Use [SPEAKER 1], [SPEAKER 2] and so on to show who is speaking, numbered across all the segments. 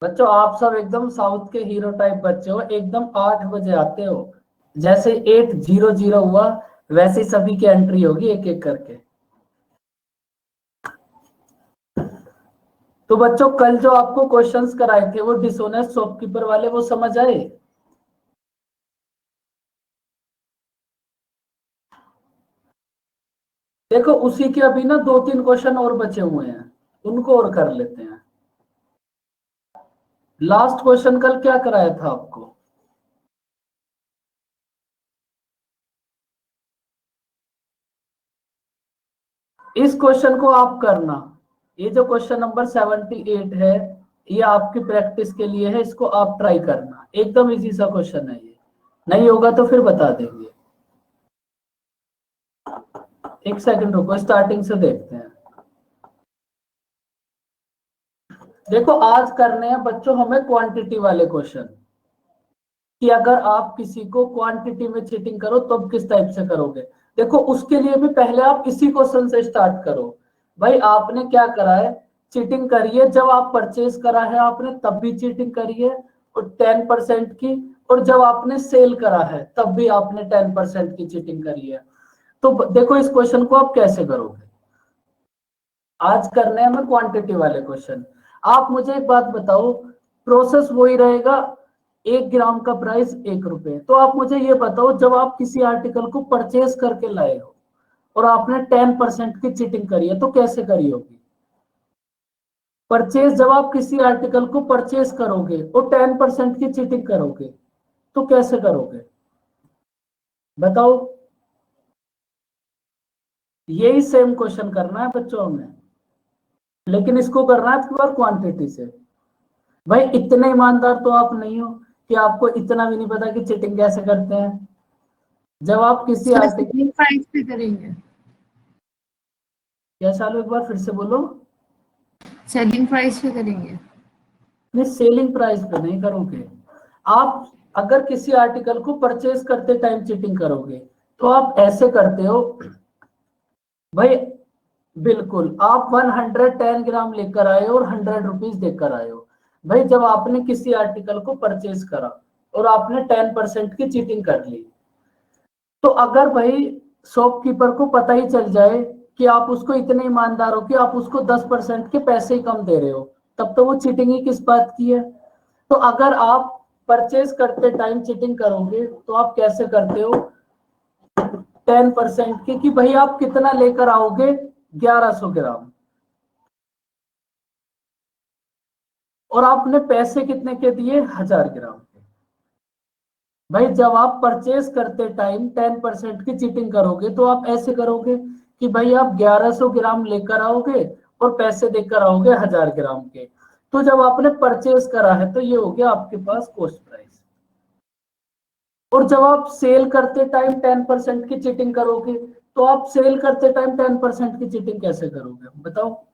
[SPEAKER 1] बच्चों आप सब एकदम साउथ के हीरो टाइप बच्चे हो, एकदम 8 बजे आते हो। जैसे 8:00 हुआ वैसे ही सभी की एंट्री होगी एक एक करके। तो बच्चों कल जो आपको क्वेश्चंस कराए थे वो डिसोनेस्ट शॉपकीपर वाले, वो समझ आए? देखो उसी के अभी ना 2-3 क्वेश्चन और बचे हुए हैं, उनको और कर लेते हैं। लास्ट क्वेश्चन कल क्या कराया था आपको? इस क्वेश्चन को आप करना। ये जो क्वेश्चन नंबर 78 है, ये आपकी प्रैक्टिस के लिए है, इसको आप ट्राई करना। एकदम इजी सा क्वेश्चन है ये, नहीं होगा तो फिर बता देंगे। एक सेकंड रुको, स्टार्टिंग से देखते हैं। देखो आज करने हैं बच्चों हमें क्वांटिटी वाले क्वेश्चन, कि अगर आप किसी को क्वांटिटी में चीटिंग करो तो अब किस टाइप से करोगे। देखो उसके लिए भी पहले आप इसी क्वेश्चन से स्टार्ट करो। भाई आपने क्या करा है, चीटिंग करी है। जब आप परचेज करा है आपने तब भी चीटिंग करी है और 10% की, और जब आपने सेल करा है तब भी आपने 10% की चीटिंग करी है। तो देखो इस क्वेश्चन को आप कैसे करोगे। आज करने हैं हमें क्वांटिटी वाले क्वेश्चन। आप मुझे एक बात बताओ, प्रोसेस वही रहेगा, 1 ग्राम का प्राइस 1 रुपए। तो आप मुझे ये बताओ, जब आप किसी आर्टिकल को परचेज करके लाए हो और आपने 10% की चीटिंग करी है तो कैसे करी होगी। परचेज, जब आप किसी आर्टिकल को परचेज करोगे और 10% की चीटिंग करोगे तो कैसे करोगे बताओ। यही सेम क्वेश्चन करना है बच्चों हमें, लेकिन इसको करना है प्योर क्वांटिटी से। भाई इतने ईमानदार तो आप नहीं हो कि आपको इतना भी नहीं पता कि चीटिंग कैसे करते हैं। जब आप किसी
[SPEAKER 2] सर
[SPEAKER 1] आर्टिकल,
[SPEAKER 2] सेलिंग प्राइस पे करेंगे।
[SPEAKER 1] क्या चालू, एक बार फिर से बोलो।
[SPEAKER 2] सेलिंग प्राइस पे करेंगे।
[SPEAKER 1] नहीं सेलिंग प्राइस पे नहीं करोगे आप। अगर किसी आर्टिकल को परचेज करते टाइम चीटिंग करोगे तो आप ऐसे करते हो। भाई बिल्कुल, आप 110 ग्राम लेकर आए हो और 100 रुपीज देकर आए हो। भाई जब आपने किसी आर्टिकल को परचेज करा और आपने 10% की चीटिंग कर ली, तो अगर भाई शॉपकीपर को पता ही चल जाए कि आप उसको इतने ईमानदार हो कि आप उसको 10% के पैसे ही कम दे रहे हो, तब तो वो चीटिंग ही किस बात की है। तो अगर आप परचेज करते टाइम चीटिंग करोगे तो आप कैसे करते हो, 10% की, कि भाई आप कितना लेकर आओगे, 1100 ग्राम, और आपने पैसे कितने के दिए, 1000 ग्राम के। भाई जब आप परचेज करते टाइम 10% की चीटिंग करोगे तो आप ऐसे करोगे कि भाई आप 1100 ग्राम लेकर आओगे और पैसे देकर आओगे 1000 ग्राम के। तो जब आपने परचेज करा है तो ये हो गया आपके पास कॉस्ट प्राइस। और जब आप सेल करते टाइम 10% की चीटिंग करोगे तो आप सेल करते टाइम 10% की चीटिंग कैसे करोगे बताओ।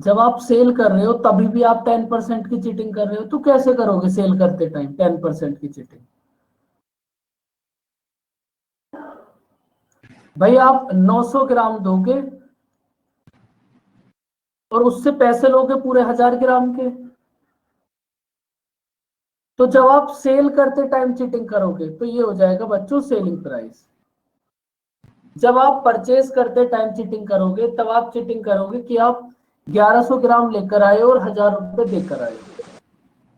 [SPEAKER 1] जब आप सेल कर रहे हो तभी भी आप 10% की चीटिंग कर रहे हो, तो कैसे करोगे सेल करते टाइम 10% की चीटिंग। भाई आप 900 ग्राम दोगे और उससे पैसे लोगे पूरे 1000 ग्राम के। तो जब आप सेल करते टाइम चीटिंग करोगे तो ये हो जाएगा बच्चों सेलिंग प्राइस। जब आप परचेज करते टाइम चीटिंग करोगे तब आप चीटिंग करोगे कि आप 1100 ग्राम लेकर आए और 1000 रुपए देकर आए।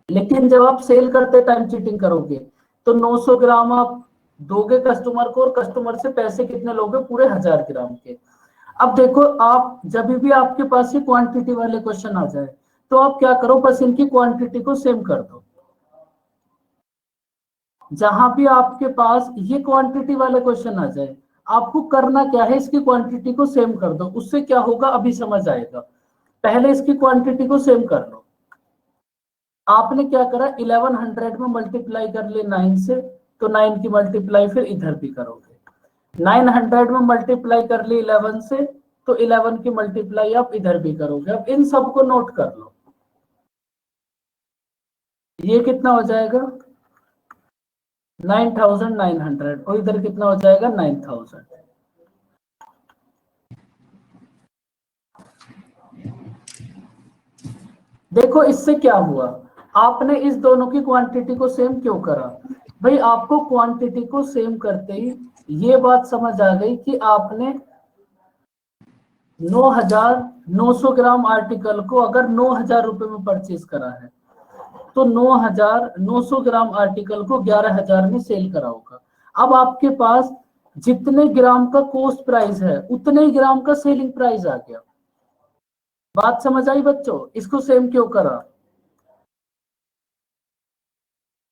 [SPEAKER 1] लेकिन जब आप सेल करते टाइम चीटिंग करोगे तो 900 ग्राम आप दोगे कस्टमर को और कस्टमर से पैसे कितने लोगे, पूरे 1000 ग्राम के। अब देखो आप जब भी आपके पास ये क्वांटिटी वाले क्वेश्चन आ जाए तो आप क्या करो, बस इनकी क्वांटिटी को सेम कर दो। जहां भी आपके पास ये क्वांटिटी वाले क्वेश्चन आ जाए, आपको करना क्या है, इसकी क्वांटिटी को सेम कर दो। उससे क्या होगा अभी समझ आएगा। पहले इसकी क्वांटिटी को सेम कर लो। आपने क्या करा, 1100 में मल्टीप्लाई कर ले 9 से, तो 9 की मल्टीप्लाई फिर इधर भी करोगे। 900 में मल्टीप्लाई कर ली 11 से, तो 11 की मल्टीप्लाई आप इधर भी करोगे। अब इन सबको नोट कर लो, ये कितना हो जाएगा 9900, और इधर कितना हो जाएगा 9000। देखो इससे क्या हुआ, आपने इस दोनों की क्वांटिटी को सेम क्यों करा? भाई आपको क्वांटिटी को सेम करते ही ये बात समझ आ गई कि आपने 9,900 ग्राम आर्टिकल को अगर 9,000 रुपए में परचेज करा है तो 9,900 ग्राम आर्टिकल को 11,000 में सेल करा होगा। अब आपके पास जितने ग्राम का कॉस्ट प्राइस है उतने ही ग्राम का सेलिंग प्राइस आ गया। बात समझ आई बच्चों? इसको सेम क्यों करा?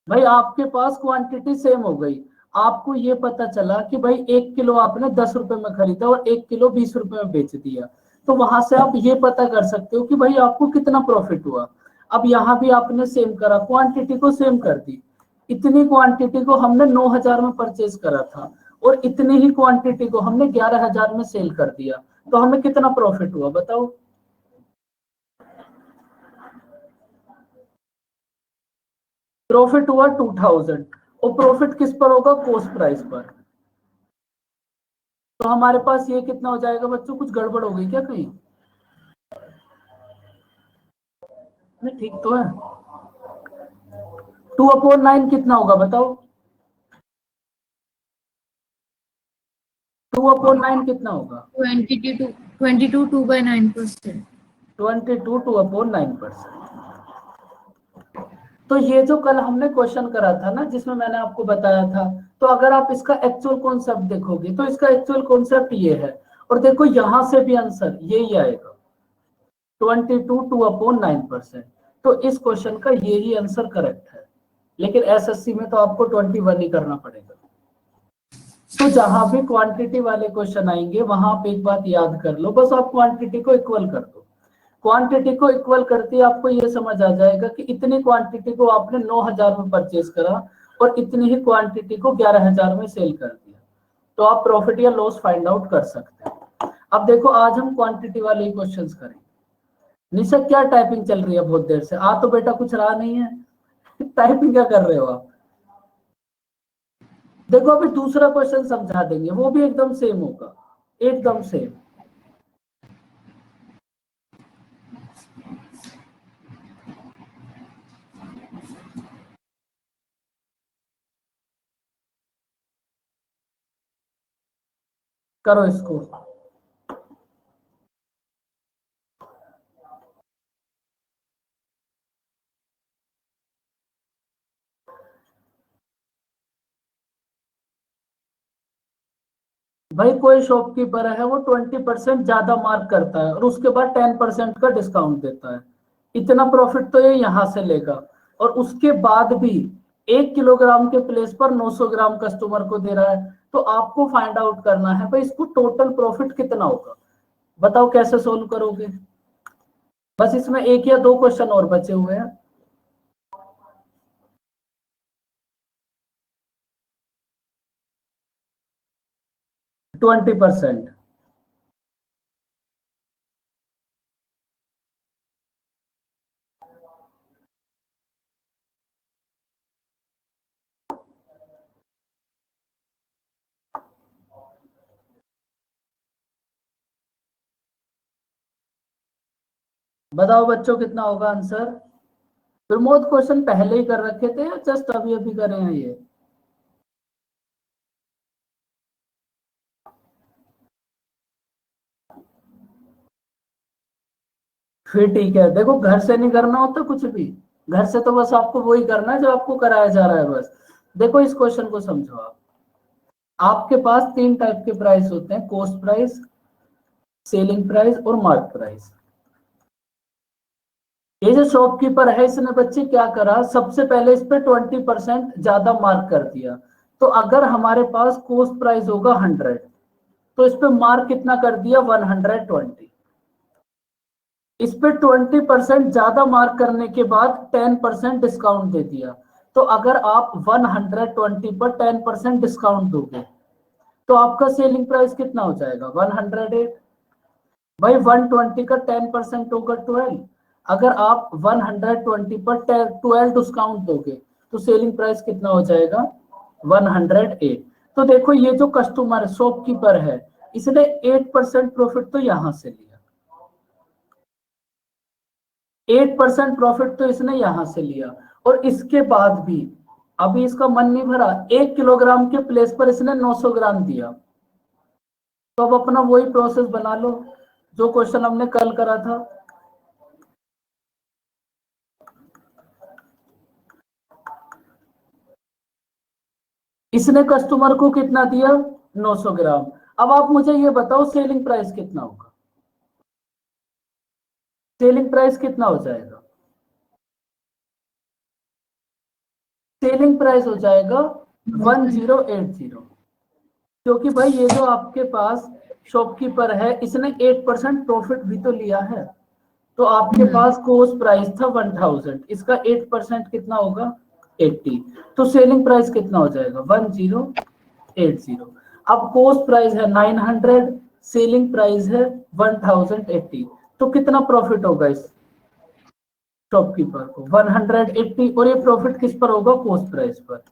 [SPEAKER 1] भाई आपके पास क्वांटिटी सेम हो गई, आपको ये पता चला कि भाई 1 किलो आपने 10 रुपए में खरीदा और 1 किलो 20 रुपए में बेच दिया, तो वहां से आप ये पता कर सकते हो कि भाई आपको कितना प्रॉफिट हुआ। अब यहाँ भी आपने सेम करा, क्वांटिटी को सेम कर दी। इतनी क्वांटिटी को हमने 9,000 में परचेज करा था और इतनी ही क्वांटिटी को हमने 11,000 में सेल कर दिया, तो हमें कितना प्रॉफिट हुआ बताओ? प्रॉफिट हुआ 2,000। और प्रॉफिट किस पर होगा? कॉस्ट प्राइस पर। तो हमारे पास ये कितना हो जाएगा बच्चों? कुछ गड़बड़ हो गई क्या कहीं? नहीं ठीक तो है। 2/9 कितना होगा बताओ? 2/9 कितना होगा?
[SPEAKER 2] 22 2/9%।
[SPEAKER 1] 22 2/9%। तो ये जो कल हमने क्वेश्चन करा था ना, जिसमें मैंने आपको बताया था, तो अगर आप इसका एक्चुअल कॉन्सेप्ट देखोगे तो इसका एक्चुअल कॉन्सेप्ट ये है। और देखो यहां से भी आंसर यही आएगा, 22 2/9%। तो इस क्वेश्चन का यही आंसर करेक्ट है। लेकिन एसएससी में तो आपको 21 ही करना पड़ेगा। तो जहां भी क्वांटिटी वाले क्वेश्चन आएंगे वहां आप एक बात याद कर लो, बस आप क्वांटिटी को इक्वल कर दो। क्वांटिटी को इक्वल करते ही आपको ये समझ आ जाएगा कि इतनी क्वांटिटी को आपने 9,000 में परचेज करा और इतनी ही क्वांटिटी को 11,000 में सेल कर दिया, तो आप प्रॉफिट या लॉस फाइंड आउट कर सकते हैं। अब देखो आज हम क्वांटिटी वाले ही क्वेश्चन करेंगे। निशा क्या टाइपिंग चल रही है बहुत देर से? आ तो बेटा कुछ रहा नहीं है, टाइपिंग क्या कर रहे हो आप? देखो अभी दूसरा क्वेश्चन समझा देंगे, वो भी एकदम सेम होगा, एकदम सेम। करो इसको। भाई कोई शॉपकीपर है वो 20% ज्यादा मार्क करता है और उसके बाद 10% का डिस्काउंट देता है, इतना प्रॉफिट तो ये यहां से लेगा। और उसके बाद भी 1 किलोग्राम के प्लेस पर 900 ग्राम कस्टमर को दे रहा है, तो आपको फाइंड आउट करना है भाई इसको टोटल प्रॉफिट कितना होगा। बताओ कैसे सोल्व करोगे? बस इसमें एक या दो क्वेश्चन और बचे हुए हैं। Twenty percent. बताओ बच्चों कितना होगा आंसर? प्रमोद क्वेश्चन पहले ही कर रखे थे या जस्ट अभी अभी करे हैं ये? फिर ठीक है, देखो घर से नहीं करना होता कुछ भी, घर से तो बस आपको वही करना है जो आपको कराया जा रहा है बस। देखो इस क्वेश्चन को समझो आप। आपके पास 3 टाइप के प्राइस होते हैं, कॉस्ट प्राइस, सेलिंग प्राइस और मार्क प्राइस। ये जो शॉपकीपर है इसने बच्चे क्या करा, सबसे पहले इस पे 20% ज्यादा मार्क कर दिया। तो अगर हमारे पास कॉस्ट प्राइस होगा 100, तो इस पे मार्क कितना कर दिया? 120। इस पे 20% ज्यादा मार्क करने के बाद 10% डिस्काउंट दे दिया। तो अगर आप 120 पर 10% डिस्काउंट दोगे तो आपका सेलिंग प्राइस कितना हो जाएगा? 108। भाई 120 का 10% होगा 12। अगर आप 120 पर 12 डिस्काउंट दोगे तो सेलिंग प्राइस कितना हो जाएगा? 108। तो देखो ये जो कस्टमर शॉपकीपर है इसने 8% प्रॉफिट तो यहां से लिया, 8% प्रॉफिट तो इसने यहां से लिया, और इसके बाद भी अभी इसका मन नहीं भरा, 1 किलोग्राम के प्लेस पर इसने 900 ग्राम दिया। तो अब अपना वही प्रोसेस बना लो जो क्वेश्चन हमने कल करा था। इसने कस्टमर को कितना दिया, 900 ग्राम। अब आप मुझे ये बताओ सेलिंग प्राइस कितना होगा, सेलिंग प्राइस कितना हो जाएगा? सेलिंग प्राइस हो जाएगा 1080, क्योंकि भाई ये जो आपके पास शॉपकीपर है इसने 8% प्रॉफिट भी तो लिया है। तो आपके पास कॉस्ट प्राइस था 1000, इसका 8% कितना होगा, 80। तो सेलिंग प्राइस कितना हो जाएगा, 1080। अब कॉस्ट प्राइस है 900, सेलिंग प्राइस है 1080, तो कितना प्रॉफिट होगा इस शॉपकीपर को, 180, और ये प्रॉफिट किस पर होगा, कॉस्ट प्राइस पर,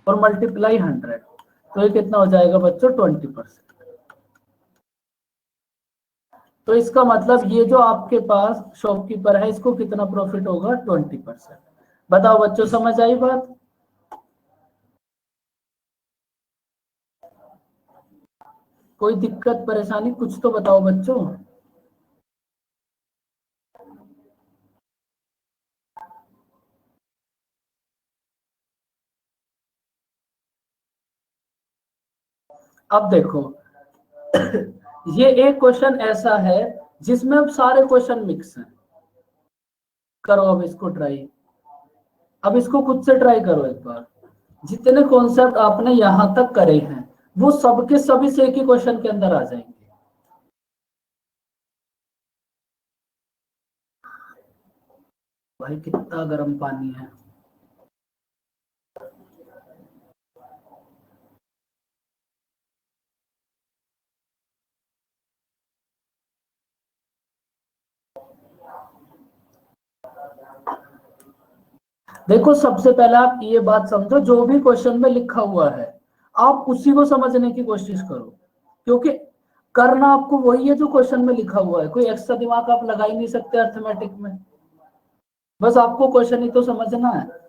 [SPEAKER 1] और मल्टीप्लाई 100, तो ये कितना हो जाएगा बच्चों, 20%। तो इसका मतलब ये जो आपके पास शॉपकीपर है इसको कितना प्रॉफिट होगा, 20%। बताओ बच्चों, समझ आई बात? कोई दिक्कत परेशानी कुछ तो बताओ बच्चों। अब देखो ये एक क्वेश्चन ऐसा है जिसमें अब सारे क्वेश्चन मिक्स हैं। करो अब इसको ट्राई, अब इसको खुद से ट्राई करो एक बार। जितने कॉन्सेप्ट आपने यहां तक करे हैं वो सबके सभी से एक ही क्वेश्चन के अंदर आ जाएंगे। भाई कितना गर्म पानी है। देखो सबसे पहले आप ये बात समझो, जो भी क्वेश्चन में लिखा हुआ है आप उसी को समझने की कोशिश करो, क्योंकि करना आपको वही है जो क्वेश्चन में लिखा हुआ है। कोई एक्स्ट्रा दिमाग आप लगा ही नहीं सकते अर्थमेटिक में, बस आपको क्वेश्चन ही तो समझना है।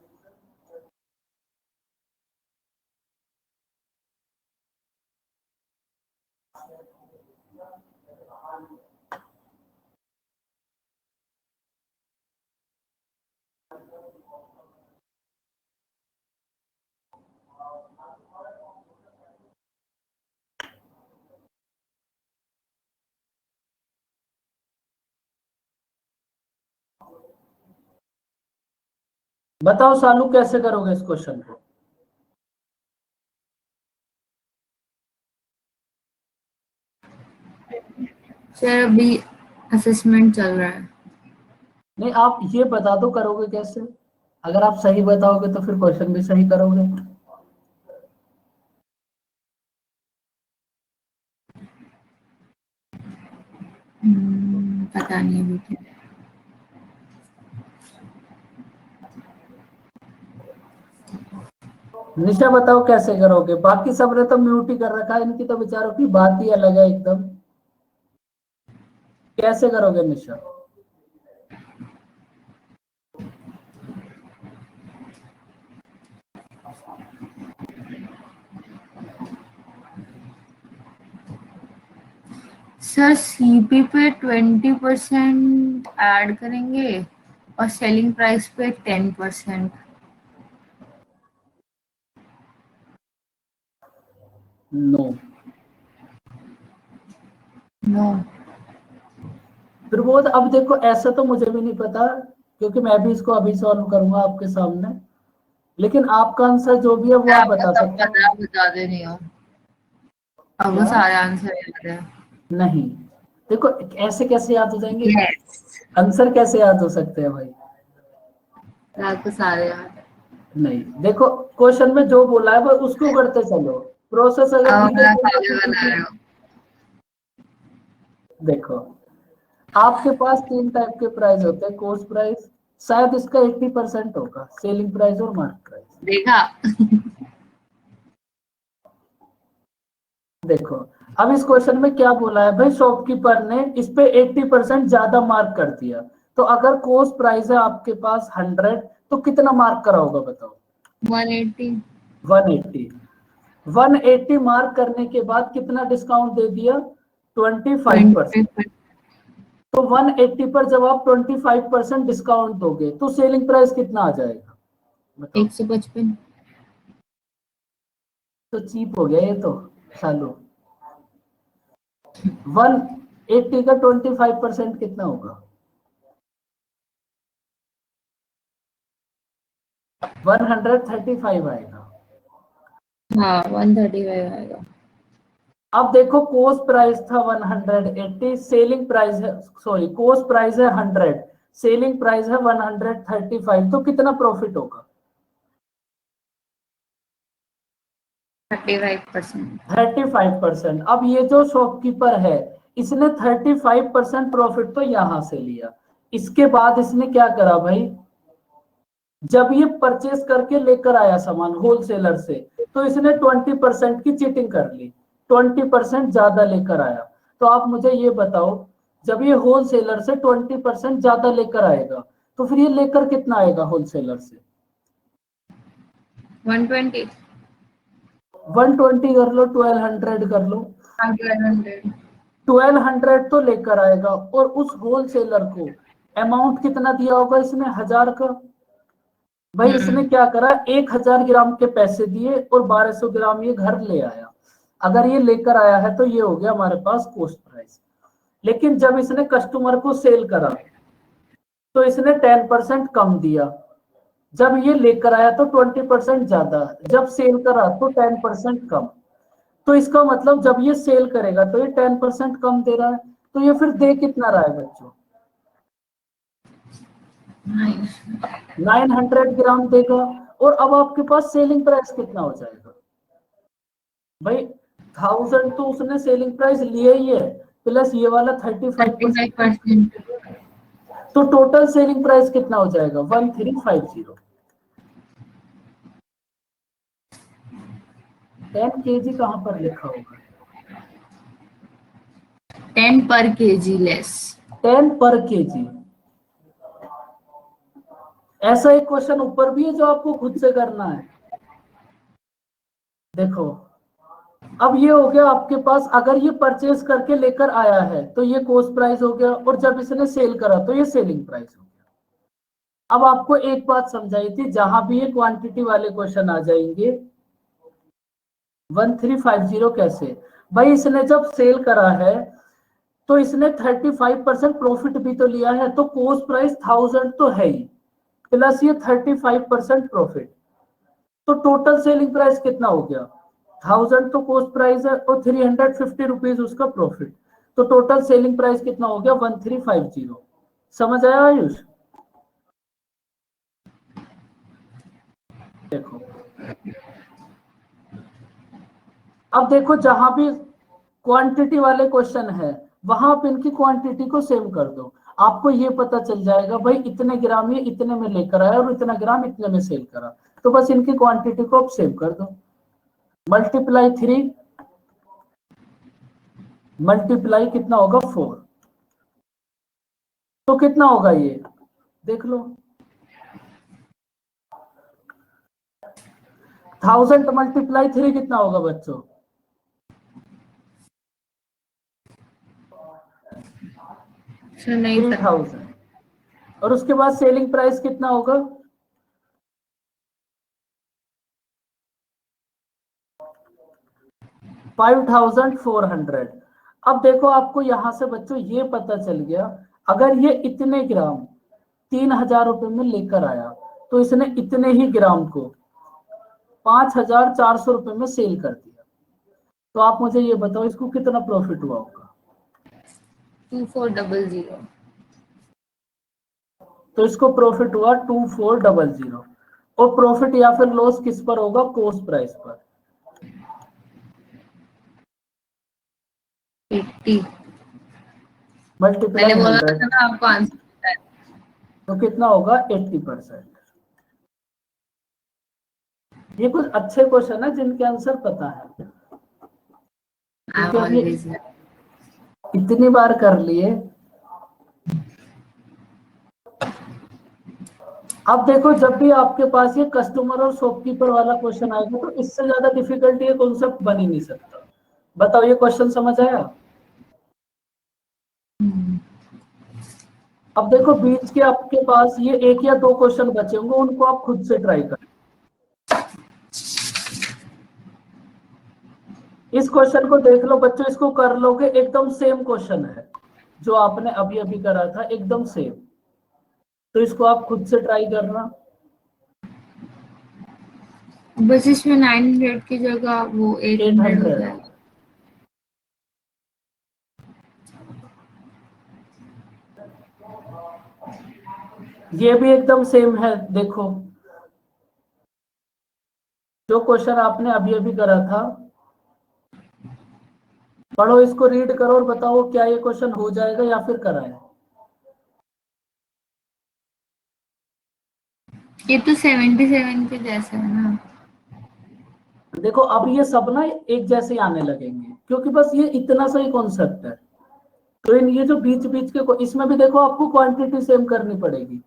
[SPEAKER 1] बताओ सालू कैसे करोगे इस क्वेश्चन को?
[SPEAKER 2] सर अभी असेसमेंट चल रहा है।
[SPEAKER 1] नहीं आप ये बता दो करोगे कैसे। अगर आप सही बताओगे तो फिर क्वेश्चन भी सही करोगे।
[SPEAKER 2] पता नहीं अभी क्या।
[SPEAKER 1] निशा बताओ कैसे करोगे, बाकी सबने तो म्यूट ही कर रखा है, इनकी तो बेचारों की बात ही अलग है एकदम। कैसे करोगे निशा?
[SPEAKER 2] सर सीपी पे 20% ऐड करेंगे और सेलिंग प्राइस पे 10%।
[SPEAKER 1] नो।
[SPEAKER 2] नो।
[SPEAKER 1] प्रबोध अब देखो ऐसा तो मुझे भी नहीं पता, क्योंकि मैं भी इसको अभी सॉल्व करूंगा आपके सामने, लेकिन आपका आंसर जो भी है वो आप बता सकते हो।
[SPEAKER 2] बता दे रही हूँ, अब वो
[SPEAKER 1] क्या?
[SPEAKER 2] सारे आंसर याद है।
[SPEAKER 1] नहीं, देखो ऐसे कैसे याद हो जाएंगे,
[SPEAKER 2] यस,
[SPEAKER 1] आंसर कैसे याद हो सकते हैं भाई?
[SPEAKER 2] आपको सारे याद है।
[SPEAKER 1] नहीं, देखो क्वेश्चन में जो बोला है वो उसको करते चलो, प्रोसेस अगर
[SPEAKER 2] अब
[SPEAKER 1] धीरे
[SPEAKER 2] मैं
[SPEAKER 1] चलेगा
[SPEAKER 2] पहले
[SPEAKER 1] तो
[SPEAKER 2] बता
[SPEAKER 1] धीरे।
[SPEAKER 2] रही हूँ।
[SPEAKER 1] देखो आपके पास 3 टाइप के प्राइस होते हैं, कॉस्ट प्राइस, शायद इसका 80% होगा, सेलिंग प्राइस और मार्केट प्राइस।
[SPEAKER 2] देखा।
[SPEAKER 1] देखो अब इस क्वेश्चन में क्या बोला है भाई, शॉपकीपर ने इस पे 80% ज्यादा मार्क कर दिया, तो अगर कॉस्ट प्राइस है आपके पास 100 तो कितना मार्क करा होगा बताओ?
[SPEAKER 2] 180।
[SPEAKER 1] 180। 180 मार्क करने के बाद कितना डिस्काउंट दे दिया? 25%। तो 180 पर जब आप 25% डिस्काउंट दोगे तो सेलिंग प्राइस कितना आ जाएगा बताओ?
[SPEAKER 2] 155।
[SPEAKER 1] तो चीप हो गया ये तो चालू। 180 का 25% कितना होगा? 135 आएगा।
[SPEAKER 2] हाँ 135 आएगा।
[SPEAKER 1] अब देखो कॉस्ट प्राइस था 180, सेलिंग प्राइस है, सॉरी कॉस्ट प्राइस है 100, सेलिंग प्राइस है 135, तो कितना प्रॉफिट होगा?
[SPEAKER 2] 35%।
[SPEAKER 1] 35%। अब ये जो शॉपकीपर है इसने 35% प्रॉफिट तो यहां से लिया, इसके बाद इसने क्या करा भाई, जब ये परचेस करके लेकर आया सामान होलसेलर से तो इसने 20% की चीटिंग कर ली, 20% ज्यादा लेकर आया। तो आप मुझे ये बताओ, जब ये होलसेलर से 20% ज्यादा लेकर आएगा तो फिर ये लेकर कितना आएगा होलसेलर से?
[SPEAKER 2] 120।
[SPEAKER 1] 120 कर लो, 1200 कर लो,
[SPEAKER 2] 1200।
[SPEAKER 1] 1200 तो लेकर आएगा, और उस होलसेलर को अमाउंट कितना दिया होगा इसने? 1000 का। भाई इसने क्या करा, 1000 ग्राम के पैसे दिए और 1200 ग्राम ये घर ले आया। अगर ये लेकर आया है तो ये हो गया हमारे पास कॉस्ट प्राइस। लेकिन जब इसने कस्टमर को सेल करा तो इसने 10% कम दिया, जब ये लेकर आया तो 20% ज्यादा, जब सेल करा तो 10% कम। तो इसका मतलब जब ये सेल करेगा तो ये 10% कम दे रहा है, तो ये फिर दे कितना रहा है बच्चों? 900 ग्राम देगा। और अब आपके पास सेलिंग प्राइस कितना हो जाएगा भाई? 1000 तो उसने सेलिंग प्राइस लिया ही है, प्लस ये वाला 35%,
[SPEAKER 2] 35%।
[SPEAKER 1] तो टोटल सेलिंग प्राइस कितना हो जाएगा? 1350। 10 kg कहां पर लिखा होगा?
[SPEAKER 2] 10 पर kg लेस।
[SPEAKER 1] 10 पर kg। ऐसा एक क्वेश्चन ऊपर भी है जो आपको खुद से करना है। देखो अब ये हो गया आपके पास, अगर ये परचेज करके लेकर आया है तो ये कॉस्ट प्राइस हो गया, और जब इसने सेल करा तो ये सेलिंग प्राइस हो गया। अब आपको एक बात समझाई थी, जहां भी ये क्वांटिटी वाले क्वेश्चन आ जाएंगे 1350 कैसे, भाई इसने जब सेल करा है तो इसने 35% प्रॉफिट भी तो लिया है, तो कॉस्ट प्राइस 1000 तो है ही, प्लस ये 35% प्रॉफिट, तो टोटल सेलिंग प्राइस कितना हो गया? 1000 तो कॉस्ट प्राइस है और 350 रुपीज उसका प्रॉफिट, तो टोटल सेलिंग प्राइस कितना हो गया? 1350। समझ आया आयुष? देखो अब देखो जहां भी क्वांटिटी वाले क्वेश्चन है वहां आप इनकी क्वांटिटी को सेम कर दो, आपको ये पता चल जाएगा भाई इतने ग्राम ये इतने में लेकर आया और इतना ग्राम इतने में सेल करा, तो बस इनकी क्वांटिटी को आप सेम कर दो। मल्टीप्लाई 3 मल्टीप्लाई कितना होगा? 4, तो कितना होगा ये देख लो। 1000 मल्टीप्लाई 3 कितना होगा बच्चों?
[SPEAKER 2] नहीं
[SPEAKER 1] 3000। और उसके बाद सेलिंग प्राइस कितना होगा? 5400। अब देखो आपको यहां से बच्चों ये पता चल गया, अगर ये इतने ग्राम 3000 रुपए में लेकर आया तो इसने इतने ही ग्राम को 5400 रुपए में सेल कर दिया, तो आप मुझे ये बताओ इसको कितना प्रॉफिट हुआ होगा?
[SPEAKER 2] 2400।
[SPEAKER 1] तो इसको प्रॉफिट हुआ 2400, और प्रॉफिट या फिर लॉस किस पर होगा? कॉस्ट प्राइस पर।
[SPEAKER 2] 80।
[SPEAKER 1] मल्टीप्लाई
[SPEAKER 2] मैंने बोला
[SPEAKER 1] 100,
[SPEAKER 2] था ना आपको आंसर पता है।
[SPEAKER 1] तो कितना होगा? 80%। ये कुछ अच्छे क्वेश्चन है जिनके आंसर पता है,
[SPEAKER 2] आई
[SPEAKER 1] क्योंकि अब ये
[SPEAKER 2] ऑलवेज
[SPEAKER 1] इतनी बार कर लिए अब देखो जब भी आपके पास ये कस्टमर और शॉपकीपर वाला क्वेश्चन आएगा तो इससे ज्यादा डिफिकल्टी ये कॉन्सेप्ट बन ही नहीं सकता। बताओ ये क्वेश्चन समझ आया? अब देखो बीच के आपके पास ये एक या दो क्वेश्चन बचे होंगे, उनको आप खुद से ट्राई करें। इस क्वेश्चन को देख लो बच्चों, इसको कर लोगे, एकदम सेम क्वेश्चन है जो आपने अभी अभी करा था, एकदम सेम। तो इसको आप खुद से ट्राई करना।
[SPEAKER 2] बस इसमें 900 की जगह वो 800 हो
[SPEAKER 1] 800
[SPEAKER 2] जाएगा।
[SPEAKER 1] ये भी एकदम सेम है। देखो जो क्वेश्चन आपने अभी अभी करा था, पढ़ो इसको, रीड करो और बताओ क्या ये क्वेश्चन हो जाएगा या फिर कराए।
[SPEAKER 2] ये तो 77 के जैसे है ना।
[SPEAKER 1] देखो अब ये सब ना एक जैसे ही आने लगेंगे, क्योंकि बस ये इतना सही कॉन्सेप्ट है। तो इन ये जो बीच बीच के इसमें भी देखो आपको क्वांटिटी सेम करनी पड़ेगी।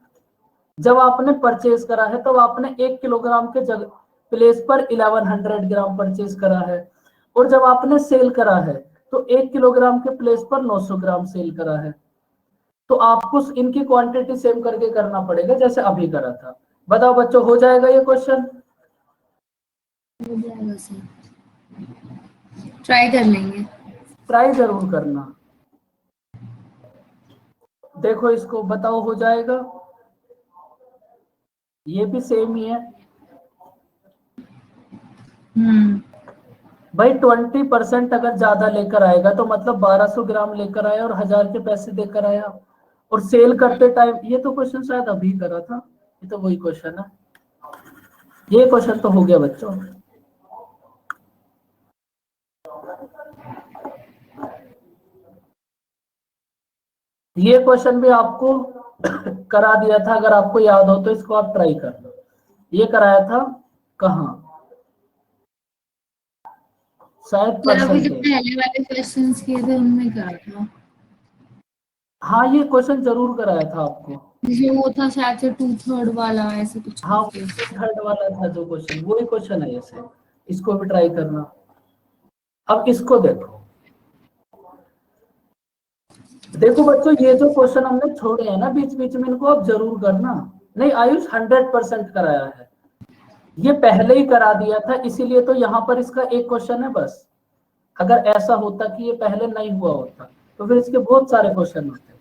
[SPEAKER 1] जब आपने परचेज करा है तब आपने 1 किलोग्राम के जगह प्लेस पर 1100 ग्राम परचेज करा है, और जब आपने सेल करा है तो 1 किलोग्राम के प्लेस पर 900 ग्राम सेल करा है। तो आपको इनकी क्वांटिटी सेम करके करना पड़ेगा जैसे अभी करा था। बताओ बच्चों हो जाएगा ये क्वेश्चन?
[SPEAKER 2] हो जाएगा सर, ट्राई कर लेंगे।
[SPEAKER 1] ट्राई जरूर करना। देखो इसको बताओ हो जाएगा? ये भी सेम ही है भाई। 20% अगर ज्यादा लेकर आएगा तो मतलब 1200 ग्राम लेकर आया और 1000 के पैसे देकर आया, और सेल करते टाइम, ये तो क्वेश्चन शायद अभी करा था, ये तो वही क्वेश्चन है। ये क्वेश्चन तो हो गया बच्चों। ये क्वेश्चन भी आपको करा दिया था, अगर आपको याद हो तो इसको आप ट्राई कर लो। ये कराया था कहाँ, शायद
[SPEAKER 2] सर अभी जो
[SPEAKER 1] परसेंटेज।
[SPEAKER 2] पहले वाले क्वेश्चंस किए थे उनमें करा था।
[SPEAKER 1] हाँ ये क्वेश्चन जरूर कराया था आपको।
[SPEAKER 2] जो वो था शायद से 2/3 वाला ऐसे कुछ
[SPEAKER 1] हाँ
[SPEAKER 2] करके।
[SPEAKER 1] थर्ड वाला था जो क्वेश्चन, वही क्वेश्चन है ऐसे। इसको भी ट्राई करना। अब इसको देखो, देखो बच्चों ये जो क्वेश्चन हमने छोड़े हैं ना बीच बीच में, इनको आप जरूर करना। नहीं आयुष 100% कराया है, ये पहले ही करा दिया था, इसीलिए तो यहाँ पर इसका एक क्वेश्चन है बस। अगर ऐसा होता कि ये पहले नहीं हुआ होता तो फिर इसके बहुत सारे क्वेश्चन होते।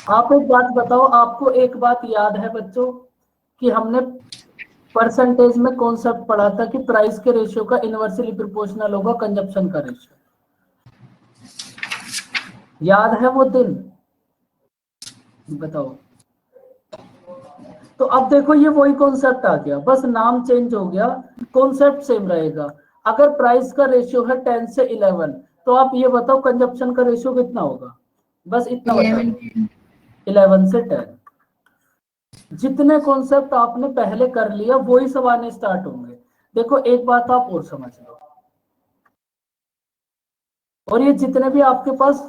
[SPEAKER 1] आप एक बात बताओ, आपको एक बात याद है बच्चों कि हमने परसेंटेज में कॉन्सेप्ट पढ़ा था कि प्राइस के रेशियो का इनवर्सली प्रोपोर्शनल होगा कंजप्शन का रेशियो? याद है वो दिन? बताओ। तो अब देखो ये वही कॉन्सेप्ट आ गया, बस नाम चेंज हो गया, कॉन्सेप्ट सेम रहेगा। अगर प्राइस का रेशियो है 10 से 11, तो आप ये बताओ कंजप्शन का रेशियो कितना होगा? बस इतना बता
[SPEAKER 2] 11
[SPEAKER 1] दो, 11 से 10। जितने कॉन्सेप्ट आपने पहले कर लिया वही सब आने स्टार्ट होंगे। देखो एक बात आप और समझ लो, और ये जितने भी आपके पास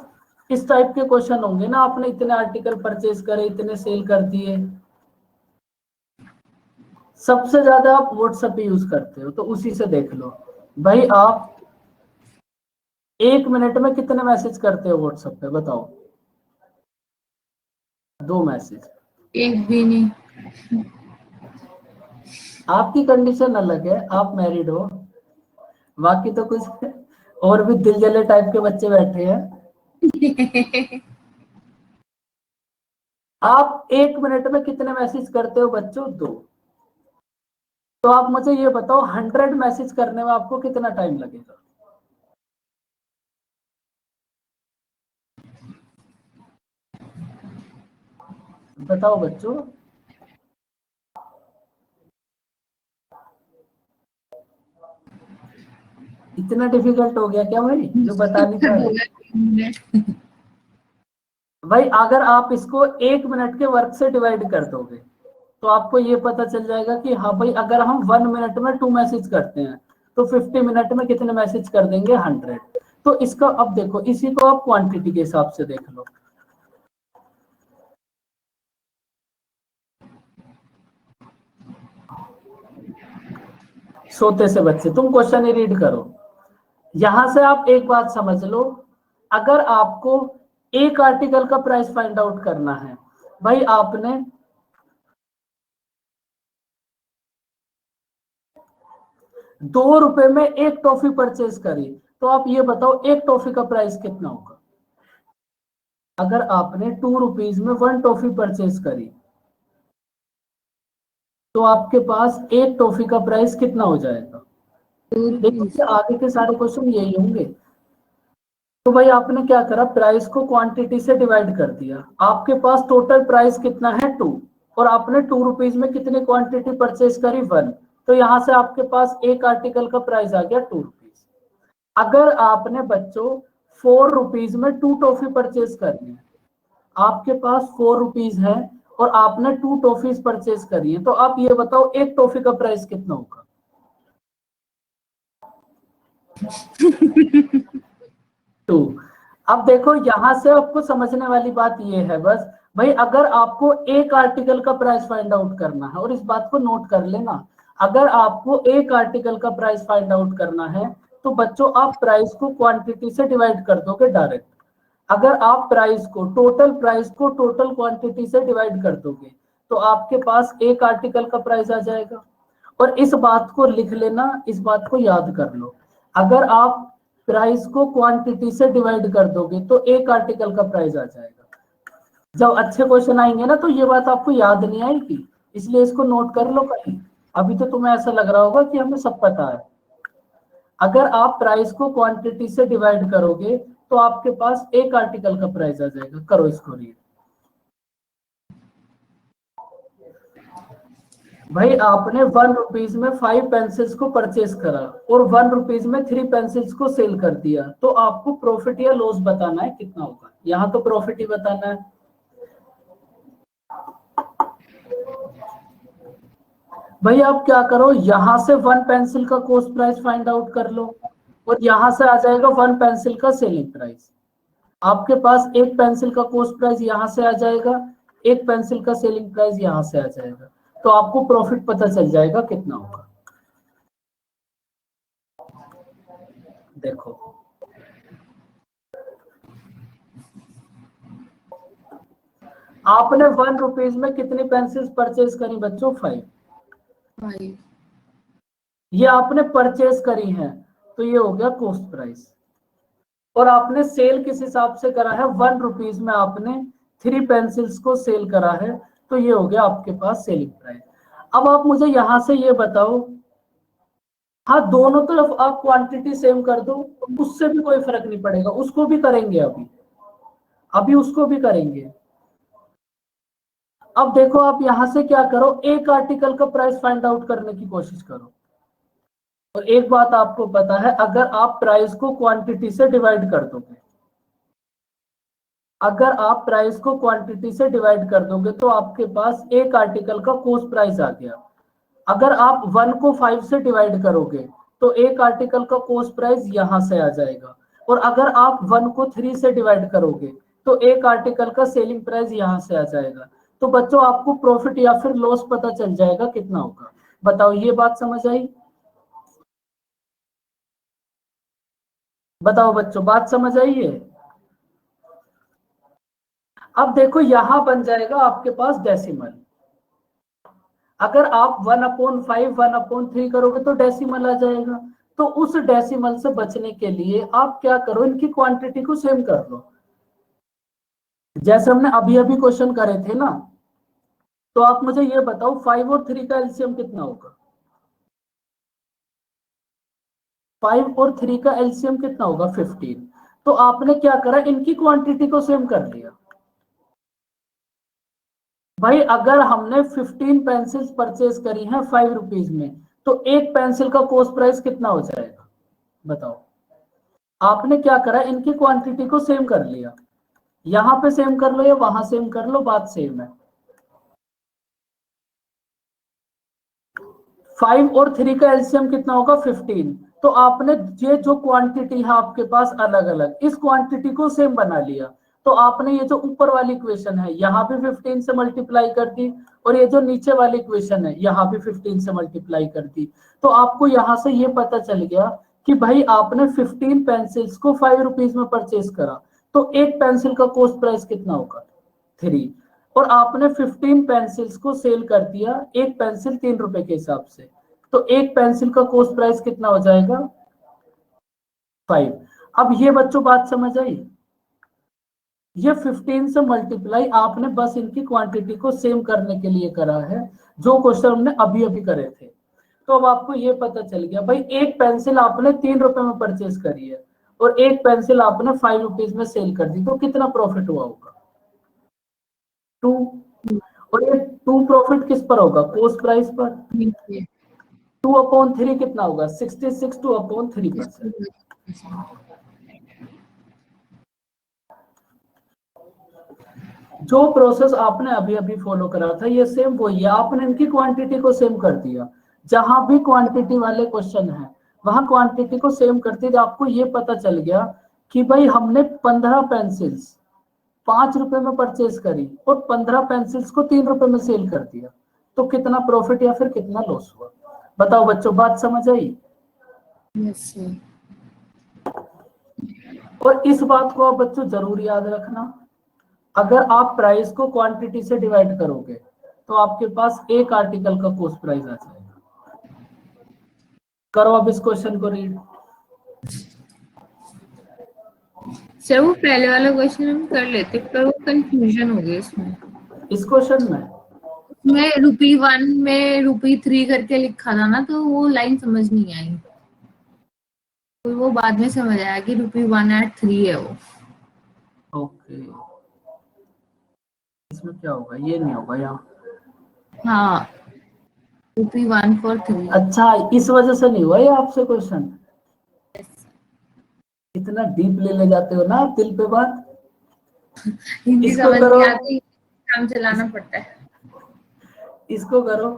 [SPEAKER 1] इस टाइप के क्वेश्चन होंगे ना, आपने इतने आर्टिकल परचेज करे, इतने सेल कर दिए, सबसे ज्यादा आप व्हाट्सएप यूज करते हो, तो उसी से देख लो भाई। आप 1 मिनट में कितने मैसेज करते हो व्हाट्सएप पे? बताओ। 2 मैसेज।
[SPEAKER 2] एक भी नहीं।
[SPEAKER 1] आपकी कंडीशन अलग है, आप मैरिड हो, बाकी तो कुछ और भी दिल जले टाइप के बच्चे बैठे हैं। आप 1 मिनट में कितने मैसेज करते हो बच्चों? 2। तो आप मुझे ये बताओ 100 मैसेज करने में आपको कितना टाइम लगेगा? बताओ बच्चों। इतना डिफिकल्ट हो गया क्या भाई जो बता नहीं पाए?
[SPEAKER 2] होगा 3 मिनट।
[SPEAKER 1] भाई अगर आप इसको 1 मिनट के वर्क से डिवाइड कर दोगे तो आपको ये पता चल जाएगा कि हाँ भाई अगर हम 1 मिनट में 2 मैसेज करते हैं तो 50 मिनट में कितने मैसेज कर देंगे? 100। तो इसका अब देखो, इसी को आप क्वांटिटी के हिसाब से देख लो। सोते से बच्चे, तुम क्वेश्चन ही रीड करो। यहां से आप एक बात समझ लो, अगर आपको एक आर्टिकल का प्राइस फाइंड आउट करना है, भाई आपने ₹2 में एक टॉफी परचेज करी, तो आप ये बताओ एक टॉफी का प्राइस कितना होगा। अगर आपने ₹2 में 1 टॉफी परचेज करी, तो आपके पास एक टॉफी का प्राइस कितना हो जाएगा। देखिए आगे के सारे क्वेश्चन यही होंगे। तो भाई आपने क्या करा, प्राइस को क्वांटिटी से डिवाइड कर दिया। आपके पास टोटल प्राइस कितना है 2, और आपने ₹2 में कितनी क्वांटिटी परचेज करी 1, तो यहां से आपके पास एक आर्टिकल का प्राइस आ गया ₹2। अगर आपने बच्चों ₹4 में 2 टॉफी परचेज करनी है, आपके पास ₹4 है और आपने 2 टॉफीज परचेज करी है, तो आप ये बताओ एक टॉफी का प्राइस कितना होगा। टू। अब देखो यहां से आपको समझने वाली बात ये है बस, भाई अगर आपको एक आर्टिकल का प्राइस फाइंड आउट करना है, और इस बात को नोट कर लेना, अगर आपको एक आर्टिकल का प्राइस फाइंड आउट करना है, तो बच्चों आप प्राइस को क्वांटिटी से डिवाइड कर दोगे डायरेक्ट। अगर आप प्राइस को टोटल क्वांटिटी से डिवाइड कर दोगे, तो आपके पास एक आर्टिकल का प्राइस आ जाएगा। और इस बात को लिख लेना, इस बात को याद कर लो, अगर आप प्राइस को क्वांटिटी से डिवाइड कर दोगे तो एक आर्टिकल का प्राइस आ जाएगा। जब अच्छे क्वेश्चन आएंगे ना, तो ये बात आपको याद नहीं आएगी, इसलिए इसको नोट कर लो कहीं। अभी तो तुम्हें ऐसा लग रहा होगा कि हमें सब पता है। अगर आप प्राइस को क्वांटिटी से डिवाइड करोगे, तो आपके पास एक आर्टिकल का प्राइस आ जाएगा। करो इसको रीड। भाई आपने ₹1 में 5 पेंसिल्स को परचेज करा और ₹1 में 3 पेंसिल्स को सेल कर दिया, तो आपको प्रॉफिट या लॉस बताना है कितना होगा। यहां तो प्रॉफिट ही बताना है। भाई आप क्या करो, यहां से 1 पेंसिल का कॉस्ट प्राइस फाइंड आउट कर लो, और यहां से आ जाएगा 1 पेंसिल का सेलिंग प्राइस। आपके पास एक पेंसिल का कॉस्ट प्राइस यहां से आ जाएगा, एक पेंसिल का सेलिंग प्राइस यहां से आ जाएगा, तो आपको प्रॉफिट पता चल जाएगा कितना होगा। देखो आपने ₹1 में कितनी पेंसिल्स परचेज करी बच्चों, 5। ये आपने परचेज करी है, तो ये हो गया कॉस्ट प्राइस। और आपने सेल किस हिसाब से करा है, ₹1 में आपने 3 पेंसिल्स को सेल करा है, तो ये हो गया आपके पास सेलिंग प्राइस। अब आप मुझे यहां से ये बताओ, हाँ दोनों तरफ आप क्वांटिटी सेम कर दो, उससे भी कोई फर्क नहीं पड़ेगा, उसको भी करेंगे अभी उसको भी करेंगे। अब देखो आप यहां से क्या करो, एक आर्टिकल का प्राइस फाइंड आउट करने की कोशिश करो। और एक बात आपको पता है, अगर आप प्राइस को क्वांटिटी से डिवाइड कर दोगे, अगर आप प्राइस को क्वांटिटी से डिवाइड कर दोगे, तो आपके पास एक आर्टिकल का कॉस्ट प्राइस आ गया। अगर आप 1 को 5 से डिवाइड करोगे, तो एक आर्टिकल का कॉस्ट प्राइस यहां से आ जाएगा। और अगर आप 1 को 3 से डिवाइड करोगे, तो एक आर्टिकल का सेलिंग प्राइस यहां से आ जाएगा। तो बच्चों आपको प्रॉफिट या फिर लॉस पता चल जाएगा कितना होगा। बताओ ये बात समझ आई। बताओ बच्चों बात समझ आई है। अब देखो यहां बन जाएगा आपके पास डेसिमल। अगर आप 1/5 1/3 करोगे तो डेसिमल आ जाएगा। तो उस डेसिमल से बचने के लिए आप क्या करो, इनकी क्वांटिटी को सेम कर लो। जैसे हमने अभी अभी क्वेश्चन करे थे ना, तो आप मुझे ये बताओ 5 और 3 का एलसीएम कितना होगा। 5 और 3 का एलसीएम कितना होगा, 15। तो आपने क्या करा, इनकी क्वांटिटी को सेम कर लिया। भाई अगर हमने 15 पेंसिल्स परचेज करी हैं ₹5 में, तो एक पेंसिल का कॉस्ट प्राइस कितना हो जाएगा बताओ। आपने क्या करा, इनकी क्वांटिटी को सेम कर लिया। यहां पे सेम कर लो या वहां सेम कर लो, बात सेम है। 5 और 3 का एलसीएम कितना होगा, 15। तो आपने ये जो क्वांटिटी है आपके पास अलग अलग, इस क्वांटिटी को सेम बना लिया। तो आपने ये जो ऊपर वाली इक्वेशन है यहाँ भी 15 से मल्टीप्लाई कर दी, और ये जो नीचे वाली इक्वेशन है यहाँ भी 15 से मल्टीप्लाई कर दी। तो आपको यहाँ से ये पता चल गया कि भाई आपने 15 पेंसिल्स को 5 रुपीज में परचेज करा, तो एक पेंसिल का कॉस्ट प्राइस कितना होगा 3। और आपने 15 पेंसिल्स को सेल कर दिया एक पेंसिल 3 रुपए के हिसाब से, तो एक पेंसिल का कॉस्ट प्राइस कितना हो जाएगा 5। अब ये बच्चों बात समझ आई, ये 15 से मल्टीप्लाई आपने बस इनकी क्वांटिटी को सेम करने के लिए करा है, जो क्वेश्चन हमने अभी अभी करे थे। तो अब आपको ये पता चल गया भाई एक पेंसिल आपने 3 रुपए में परचेज करी है और एक पेंसिल आपने 5 रुपीज में सेल कर दी, तो कितना प्रॉफिट हुआ होगा 2। और ये 2 प्रॉफिट किस पर होगा कॉस्ट प्राइस पर। 2/3 कितना होगा 66 2/3%। जो प्रोसेस आपने अभी अभी फॉलो करा था ये सेम वही है, आपने इनकी क्वांटिटी को सेम कर दिया। जहां भी क्वांटिटी वाले क्वेश्चन है वहां क्वांटिटी को सेम करते थे। आपको ये पता चल गया कि भाई हमने 15 पेंसिल्स 5 रुपए में परचेज करी और 15 पेंसिल्स को 3 रुपए में सेल कर दिया, तो कितना प्रॉफिट या फिर कितना लॉस हुआ। बताओ बच्चों बात समझ आई।
[SPEAKER 2] Yes sir.
[SPEAKER 1] और इस बात को आप बच्चों जरूर याद रखना, अगर आप प्राइस को क्वांटिटी से डिवाइड करोगे तो आपके पास एक आर्टिकल का कॉस्ट प्राइस आ जाएगा। करो अब इस क्वेश्चन को रीड।
[SPEAKER 2] सर वो पहले वाला क्वेश्चन हम कर लेते पर वो कंफ्यूजन हो गया इसमें।
[SPEAKER 1] इस क्वेश्चन में
[SPEAKER 2] ₹1 में ₹3 करके लिखा था ना, तो वो लाइन समझ नहीं आई, तो वो बाद में समझ आया कि ₹1 at 3 है वो।
[SPEAKER 1] ओके, इसमें क्या होगा ये नहीं होगा यहाँ।
[SPEAKER 2] हाँ ₹1 for 3।
[SPEAKER 1] अच्छा इस वजह से नहीं हुआ ये आपसे क्वेश्चन, इतना डीप ले जाते हो ना आप दिल पे बात।
[SPEAKER 2] हिंदी
[SPEAKER 1] इसको
[SPEAKER 2] समझ
[SPEAKER 1] करो,
[SPEAKER 2] नहीं आती, काम चलाना पड़ता है।
[SPEAKER 1] इसको करो।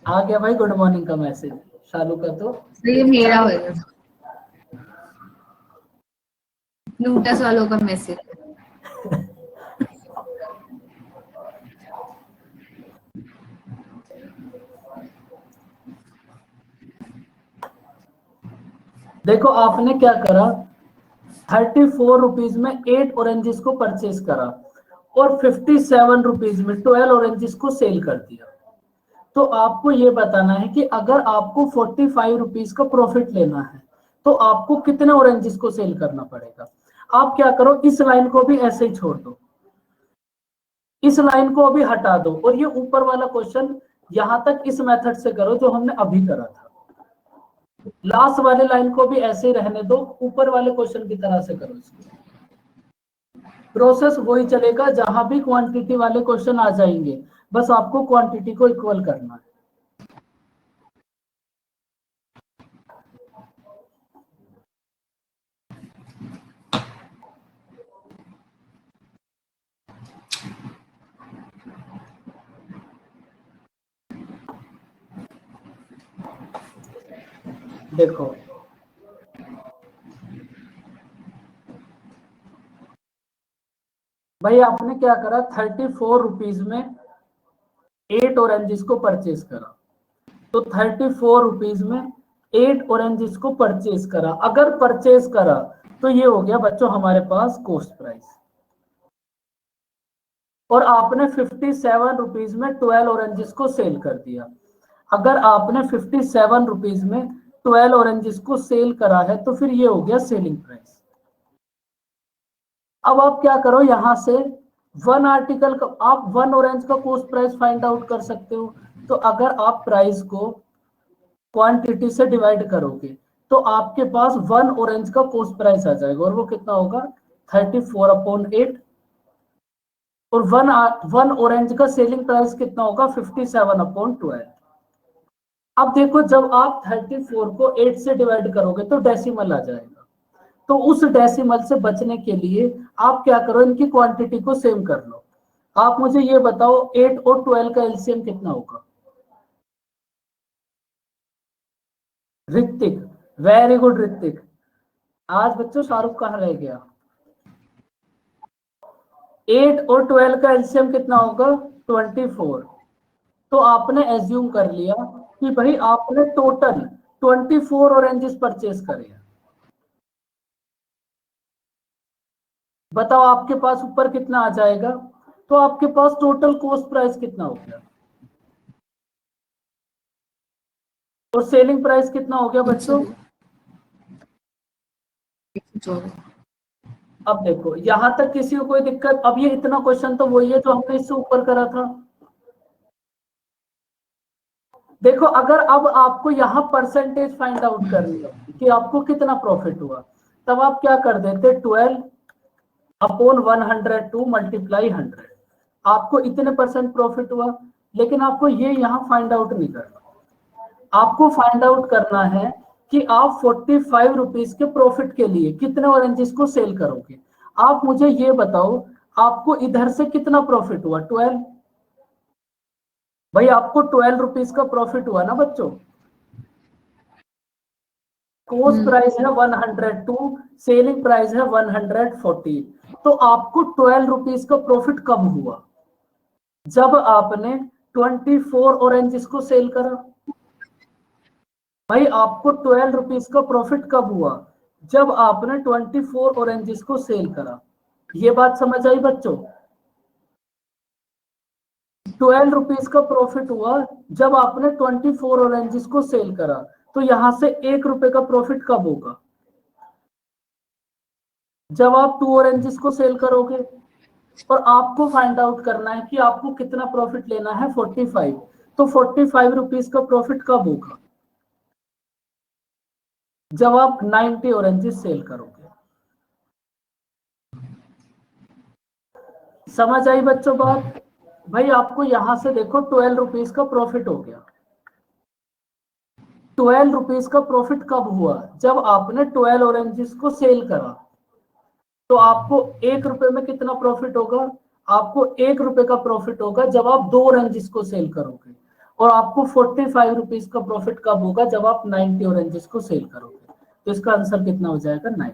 [SPEAKER 1] आ गया भाई गुड मॉर्निंग का मैसेज शालू का। तो
[SPEAKER 2] ये मेरा होगा लूटस वालों का मैसेज।
[SPEAKER 1] देखो आपने क्या करा 34 रुपीज में 8 ऑरेंजेस को परचेज करा और 57 रुपीज में 12 ऑरेंजेस को सेल कर दिया। तो आपको ये बताना है कि अगर आपको 45 रुपीज का प्रॉफिट लेना है तो आपको कितने ऑरेंजेस को सेल करना पड़ेगा। आप क्या करो इस लाइन को भी ऐसे ही छोड़ दो, इस लाइन को अभी हटा दो और ये ऊपर वाला क्वेश्चन यहां तक इस मेथड से करो जो हमने अभी करा था। लास्ट वाले लाइन को भी ऐसे ही रहने दो, ऊपर वाले क्वेश्चन की तरह से करो इसको। प्रोसेस वही चलेगा, जहां भी क्वांटिटी वाले क्वेश्चन आ जाएंगे बस आपको क्वांटिटी को इक्वल करना है। देखो भाई आपने क्या करा 34 रुपीज में 8 ऑरेंजेस को परचेज करा, तो 34 रुपीज में 8 ऑरेंजेस को परचेज करा। अगर परचेज करा तो ये हो गया बच्चों हमारे पास कॉस्ट प्राइस। और आपने 57 रुपीज में 12 ऑरेंजेस को सेल कर दिया। अगर आपने 57 रुपीज में 12 ऑरेंजेस को सेल करा है तो फिर ये हो गया सेलिंग प्राइस। अब आप क्या करो यहां से वन आर्टिकल का आप 1 ऑरेंज का कॉस्ट प्राइस फाइंड आउट कर सकते हो। तो अगर आप प्राइस को क्वांटिटी से डिवाइड करोगे तो आपके पास 1 ऑरेंज का कॉस्ट प्राइस आ जाएगा और वो कितना होगा 34/8। और वन ऑरेंज का सेलिंग प्राइस कितना होगा 57/12। अब देखो जब आप 34 को 8 से डिवाइड करोगे तो डेसिमल आ जाएगा, तो उस डेसिमल से बचने के लिए आप क्या करो इनकी क्वांटिटी को सेम कर लो। आप मुझे ये बताओ 8 और 12 का एलसीएम कितना होगा। ऋतिक वेरी गुड ऋतिक, आज बच्चों शाहरुख कहाँ रह गया? 8 और 12 का एलसीएम कितना होगा? 24। तो आपने एज्यूम कर लिया कि भाई आपने टोटल 24 ऑरेंजेस परचेज करे हैं। बताओ आपके पास ऊपर कितना आ जाएगा? तो आपके पास टोटल कॉस्ट प्राइस कितना हो गया और सेलिंग प्राइस कितना हो गया बच्चों?
[SPEAKER 2] 114।
[SPEAKER 1] अब देखो यहां तक किसी को कोई दिक्कत? अब ये इतना क्वेश्चन तो वही है जो हमने इससे ऊपर करा था। देखो अगर अब आपको यहाँ परसेंटेज फाइंड आउट करनी होती कि आपको कितना प्रॉफिट हुआ, तब आप क्या कर देते? 12 अपॉन 102 मल्टीप्लाई 100, आपको इतने परसेंट प्रॉफिट हुआ। लेकिन आपको ये यहाँ फाइंड आउट नहीं करना। आपको फाइंड आउट करना है कि आप 45 रुपीज के प्रॉफिट के लिए कितने ऑरेंजेस को सेल करोगे। आप मुझे ये बताओ आपको इधर से कितना प्रॉफिट हुआ? 12। भाई आपको 12 रुपीज का प्रॉफिट हुआ ना बच्चों। कॉस्ट प्राइस है 102, सेलिंग प्राइस है 140। तो आपको 12 रुपीज का प्रॉफिट कब हुआ? जब आपने 24 ऑरेंजेस को सेल करा। भाई आपको 12 रुपीज का प्रॉफिट कब हुआ? जब आपने 24 ऑरेंजेस को सेल करा। ये बात समझ आई बच्चों? 12 रुपीज का प्रॉफिट हुआ जब आपने 24 ऑरेंजेस को सेल करा। तो यहां से 1 रुपए का प्रॉफिट कब होगा? जब आप 2 ऑरेंजेस को सेल करोगे। और आपको फाइंड आउट करना है कि आपको कितना प्रॉफिट लेना है? 45। तो 45 रुपीज का प्रॉफिट कब होगा? जब आप 90 ऑरेंजेस सेल करोगे। समझ आई बच्चों बात? भाई आपको यहां से देखो 12 रुपीज का प्रॉफिट हो गया। 12 रुपीज का प्रॉफिट कब हुआ? जब आपने 12 ऑरेंजेस को सेल करा। तो आपको 1 रुपए में कितना प्रॉफिट होगा? आपको 1 रुपए का प्रॉफिट होगा जब आप 2 ऑरेंजेस को सेल करोगे। और आपको 45 रुपीज का प्रॉफिट कब होगा? जब आप 90 ऑरेंजेस को सेल करोगे। तो इसका आंसर कितना हो जाएगा? 90।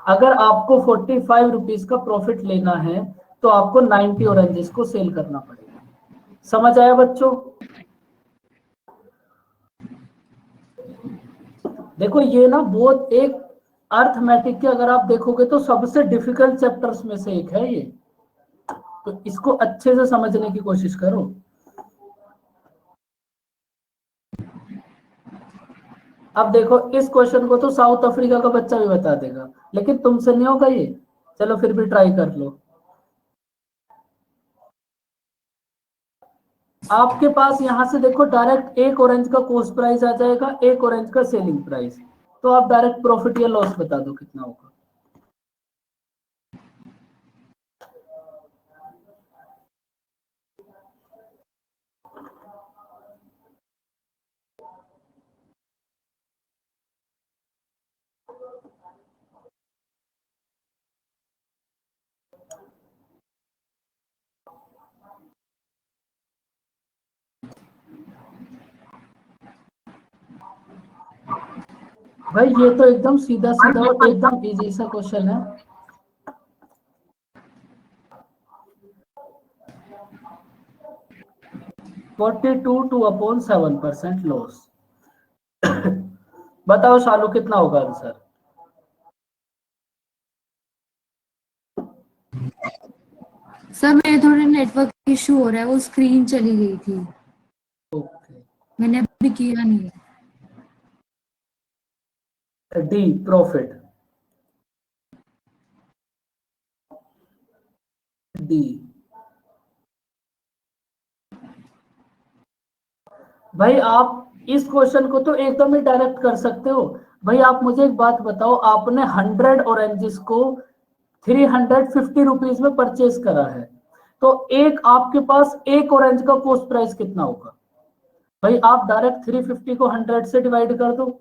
[SPEAKER 1] अगर आपको 45 रुपीज का प्रॉफिट लेना है तो आपको 90 ऑरेंजेस को सेल करना पड़ेगा। समझ आया बच्चों? देखो ये ना बहुत एक अर्थमेटिक के अगर आप देखोगे तो सबसे डिफिकल्ट चैप्टर्स में से एक है ये। तो इसको अच्छे से समझने की कोशिश करो। अब देखो इस क्वेश्चन को तो साउथ अफ्रीका का बच्चा भी बता देगा, लेकिन तुमसे नहीं होगा ये। चलो फिर भी ट्राई कर लो। आपके पास यहां से देखो डायरेक्ट एक ऑरेंज का कॉस्ट प्राइस आ जाएगा, एक ऑरेंज का सेलिंग प्राइस। तो आप डायरेक्ट प्रॉफिट या लॉस बता दो कितना होगा। भाई ये तो एकदम सीधा सीधा और एकदम इजी सा क्वेश्चन है। Two upon 7% loss. बताओ शालू कितना होगा आंसर?
[SPEAKER 2] सर मेरे थोड़े नेटवर्क इशू हो रहा है, वो स्क्रीन चली गई थी।
[SPEAKER 1] ओके।
[SPEAKER 2] मैंने अभी किया नहीं है।
[SPEAKER 1] D profit. डी। भाई आप इस क्वेश्चन को तो एकदम ही डायरेक्ट कर सकते हो। भाई आप मुझे एक बात बताओ, आपने 100 ऑरेंजेस को 350 रुपीज में परचेज करा है। तो एक आपके पास एक ऑरेंज का कॉस्ट प्राइस कितना होगा? भाई आप डायरेक्ट 350 को 100 से डिवाइड कर दो।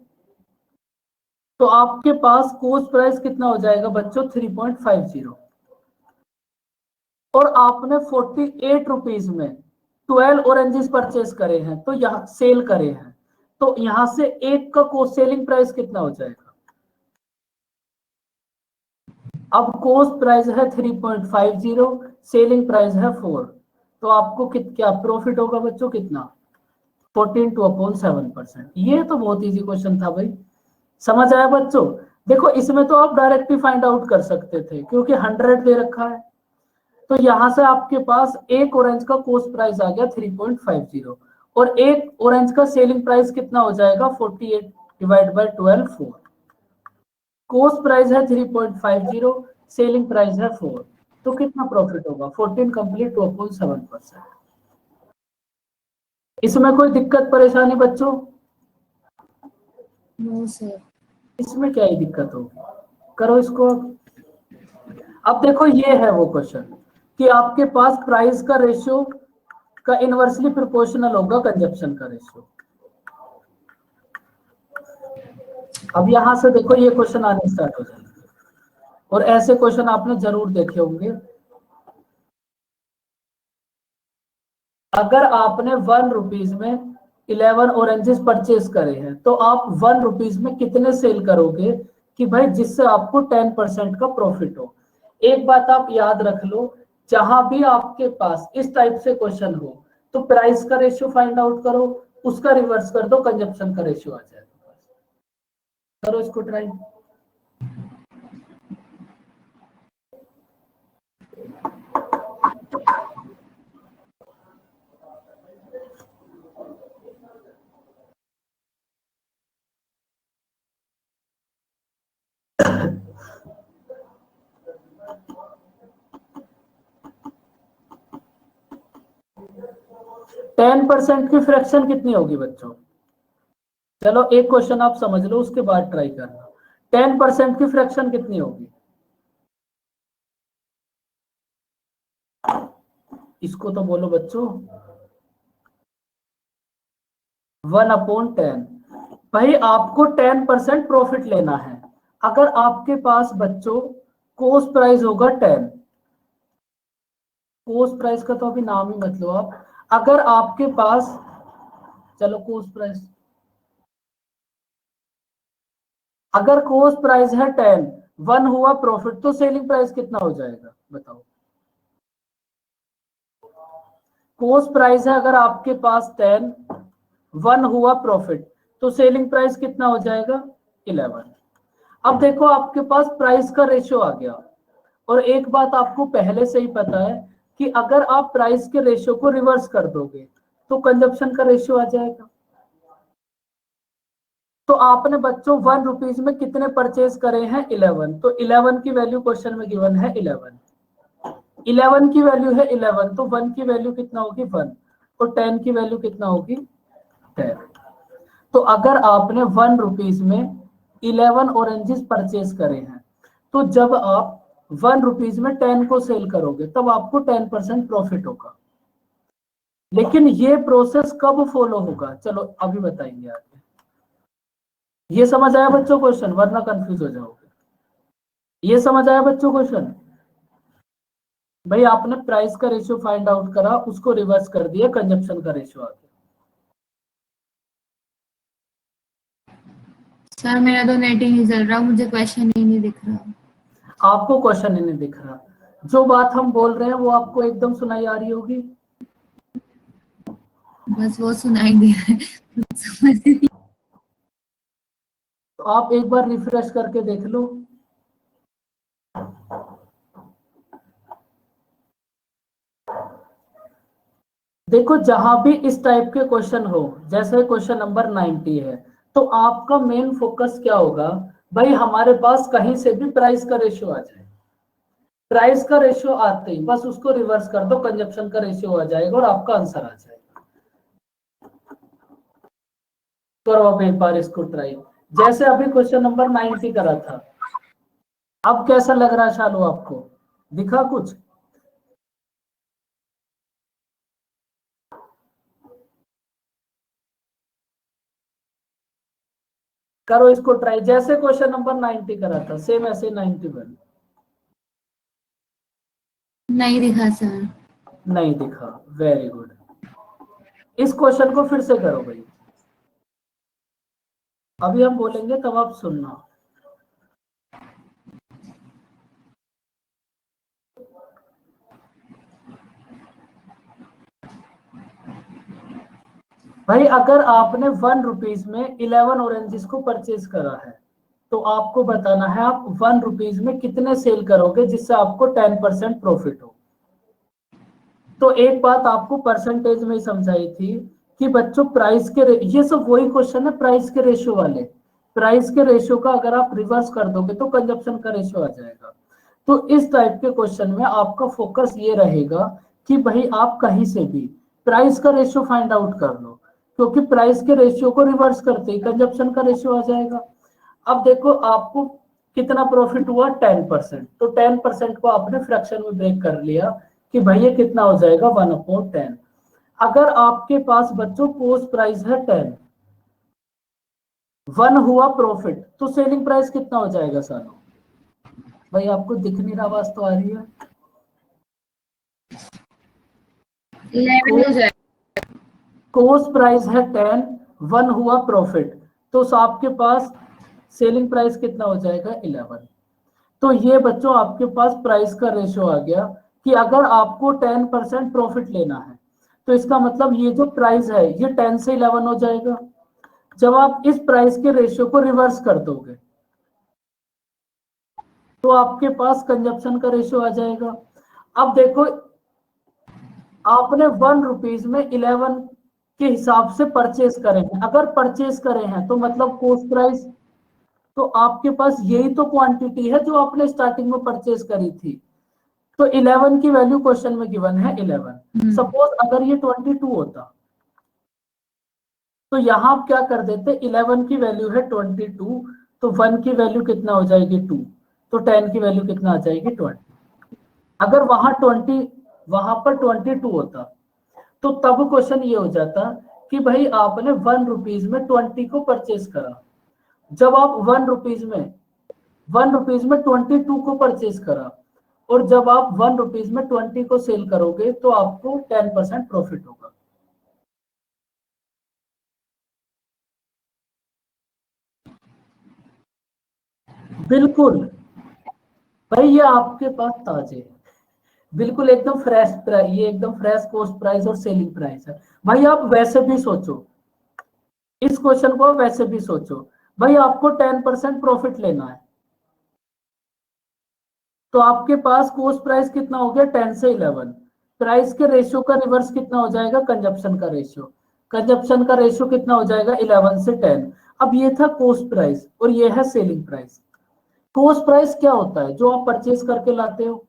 [SPEAKER 1] तो आपके पास कॉस्ट प्राइस कितना हो जाएगा बच्चों? 3.50। और आपने 48 रुपीज में 12 ऑरेंजेस परचेस करे हैं, तो यहाँ सेल करे हैं। तो यहां से एक का कॉस्ट सेलिंग प्राइस कितना हो जाएगा? अब कॉस्ट प्राइस है 3.50, सेलिंग प्राइस है 4, तो आपको क्या प्रॉफिट होगा बच्चों, कितना, 42/7%। ये तो बहुत इजी क्वेश्चन था भाई, समझ आया बच्चों। देखो इसमें तो आप डायरेक्टली फाइंड आउट कर सकते थे क्योंकि 100 दे रखा है, तो यहां से आपके पास एक ऑरेंज का कॉस्ट प्राइस आ गया 3.50 और एक ऑरेंज का सेलिंग प्राइस कितना हो जाएगा 48 डिवाइड बाय 12 4। कॉस्ट प्राइस है 3.50, सेलिंग प्राइस है 4, तो कितना प्रॉफिट होगा 14 कंप्लीट 2.7%। इसमें कोई दिक्कत परेशानी बच्चों?
[SPEAKER 2] No sir.
[SPEAKER 1] इसमें क्या ही दिक्कत होगी, करो इसको। अब देखो ये है वो क्वेश्चन कि आपके पास प्राइस का रेशियो का इनवर्सली प्रोपोर्शनल होगा कंजप्शन का रेशियो। अब यहां से देखो ये क्वेश्चन आने स्टार्ट हो जाएंगे और ऐसे क्वेश्चन आपने जरूर देखे होंगे। अगर आपने 1 रुपीज में 11 ऑरेंजेस परचेज करे हैं तो आप 1 रुपीज में कितने सेल करोगे कि भाई जिससे आपको 10% का प्रॉफिट हो। एक बात आप याद रख लो, जहां भी आपके पास इस टाइप से क्वेश्चन हो तो प्राइस का रेशियो फाइंड आउट करो, उसका रिवर्स कर दो, कंजप्शन का रेशियो आ जाएगा। करो इसको ट्राई। 10% की फ्रैक्शन कितनी होगी बच्चों? चलो एक क्वेश्चन आप समझ लो उसके बाद ट्राई करना। 10% की फ्रैक्शन कितनी होगी? इसको तो बोलो बच्चों। 1/10। भाई आपको 10% प्रॉफिट लेना है। अगर आपके पास बच्चों कॉस्ट प्राइस होगा 10, कॉस्ट प्राइस का तो अभी नाम ही मत लो आप। अगर आपके पास, चलो कॉस्ट प्राइस, अगर कॉस्ट प्राइस है 10, 1 हुआ प्रॉफिट, तो सेलिंग प्राइस कितना हो जाएगा बताओ। कॉस्ट प्राइस है अगर आपके पास 10, 1 हुआ प्रॉफिट, तो सेलिंग प्राइस कितना हो जाएगा 11। अब देखो आपके पास प्राइस का रेशियो आ गया और एक बात आपको पहले से ही पता है कि अगर आप प्राइस के रेशियो को रिवर्स कर दोगे तो कंजप्शन का रेशियो आ जाएगा। तो आपने बच्चों 1 रुपीज में कितने परचेज करे हैं 11, तो 11 की वैल्यू क्वेश्चन में गिवन है 11, 11 की वैल्यू है 11, तो 1 की वैल्यू कितना होगी 1 और 10 की वैल्यू कितना होगी 10। तो अगर आपने 1 रुपीज में 11 ऑरेंजेस परचेज करे हैं तो जब आप 1 रुपीज में 10 को सेल करोगे तब आपको 10% प्रॉफिट होगा। लेकिन ये प्रोसेस कब फॉलो होगा, चलो अभी बताएंगे आगे। ये समझ आया बच्चों क्वेश्चन, वरना कंफ्यूज हो जाओगे। ये समझ आया बच्चों क्वेश्चन? भाई आपने प्राइस का रेशियो फाइंड आउट करा, उसको रिवर्स कर दिया, कंजप्शन का रेशियो आ गया।
[SPEAKER 2] सर मेरा तो नेट ही नहीं चल रहा, मुझे क्वेश्चन ही नहीं दिख रहा।
[SPEAKER 1] आपको क्वेश्चन ही नहीं दिख रहा, जो बात हम बोल रहे हैं वो आपको एकदम सुनाई आ रही होगी।
[SPEAKER 2] बस वो सुनाई दे रहा है, समझ नहीं।
[SPEAKER 1] तो आप एक बार रिफ्रेश करके देख लो। देखो जहां भी इस टाइप के क्वेश्चन हो, जैसे क्वेश्चन नंबर 90 है, तो आपका मेन फोकस क्या होगा, भाई हमारे पास कहीं से भी प्राइस का रेशियो आ जाए, प्राइस का रेशियो आते ही बस उसको रिवर्स कर दो, कंजप्शन का रेशियो आ जाएगा और आपका आंसर आ जाएगा। करो अब एक बार इसको ट्राई, जैसे अभी क्वेश्चन नंबर 90 करा था। अब कैसा लग रहा है शालू आपको, दिखा कुछ? करो इसको ट्राई, जैसे क्वेश्चन नंबर 90 करा था सेम ऐसे 91।
[SPEAKER 2] नहीं दिखा सर।
[SPEAKER 1] नहीं दिखा, वेरी गुड। इस क्वेश्चन को फिर से करो भाई, अभी हम बोलेंगे तब आप सुनना। भाई अगर आपने 1 रुपीज में 11 ऑरेंजेस को परचेज करा है तो आपको बताना है आप 1 रुपीज में कितने सेल करोगे जिससे आपको 10% प्रॉफिट हो। तो एक बात आपको परसेंटेज में समझाई थी कि बच्चों प्राइस के ये सब वही क्वेश्चन है प्राइस के रेशियो वाले। प्राइस के रेशियो का अगर आप रिवर्स कर दोगे तो कंजप्शन का रेशियो आ जाएगा। तो इस टाइप के क्वेश्चन में आपका फोकस ये रहेगा कि भाई आप कहीं से भी प्राइस का रेशियो फाइंड आउट कर लो, क्योंकि प्राइस के रेशियो को रिवर्स करते ही कंजप्शन का रेशियो आ जाएगा। अब देखो आपको कितना प्रॉफिट हुआ 10%, तो 10% को आपने फ्रैक्शन में ब्रेक कर लिया कि भाई ये कितना हो जाएगा 1/10। अगर आपके पास बच्चों कॉस्ट प्राइस है 10, 1 हुआ प्रॉफिट, तो सेलिंग प्राइस कितना हो जाएगा सालों? भाई आपको दिख नहीं रहा, आवाज तो आ रही है।
[SPEAKER 2] 11 हो जाएगा।
[SPEAKER 1] कॉस्ट प्राइस है 10, 1 हुआ प्रॉफिट, तो आपके पास सेलिंग प्राइस कितना हो जाएगा 11। तो ये बच्चों आपके पास प्राइस का रेशियो आ गया कि अगर आपको 10% प्रॉफिट लेना है तो इसका मतलब ये जो प्राइस है ये 10 से 11 हो जाएगा। जब आप इस प्राइस के रेशियो को रिवर्स कर दोगे तो आपके पास कंजप्शन का रेशियो आ जाएगा। अब देखो आपने 1 रुपीज में 11 के हिसाब से परचेज करे हैं, अगर परचेज करे हैं तो मतलब कॉस्ट प्राइस, तो आपके पास यही तो क्वांटिटी है जो आपने स्टार्टिंग में परचेज करी थी। तो 11 की वैल्यू क्वेश्चन में गिवन है 11। सपोज अगर ये 22 होता तो यहां आप क्या कर देते, 11 की वैल्यू है 22, तो 1 की वैल्यू कितना हो जाएगी 2, तो 10 की वैल्यू कितना आ जाएगी 20। अगर वहां पर 22 होता तो तब क्वेश्चन ये हो जाता कि भाई आपने 1 रुपीज में 20 को परचेज करा। जब आप 1 रुपीज में 22 को परचेज करा और जब आप 1 रुपीज में 20 को सेल करोगे तो आपको 10% प्रॉफिट होगा। बिल्कुल भाई ये आपके पास ताजे है, बिल्कुल एकदम फ्रेश प्राइस, ये एकदम फ्रेश कॉस्ट प्राइस और सेलिंग प्राइस है। भाई आप वैसे भी सोचो, इस क्वेश्चन को वैसे भी सोचो, भाई आपको 10% प्रॉफिट लेना है तो आपके पास कॉस्ट प्राइस कितना हो गया 10 से 11। प्राइस के रेशियो का रिवर्स कितना हो जाएगा कंजप्शन का रेशियो, कंजप्शन का रेशियो कितना हो जाएगा 11 से 10। अब ये था कॉस्ट प्राइस और ये है सेलिंग प्राइस। कॉस्ट प्राइस क्या होता है, जो आप परचेज करके लाते हो।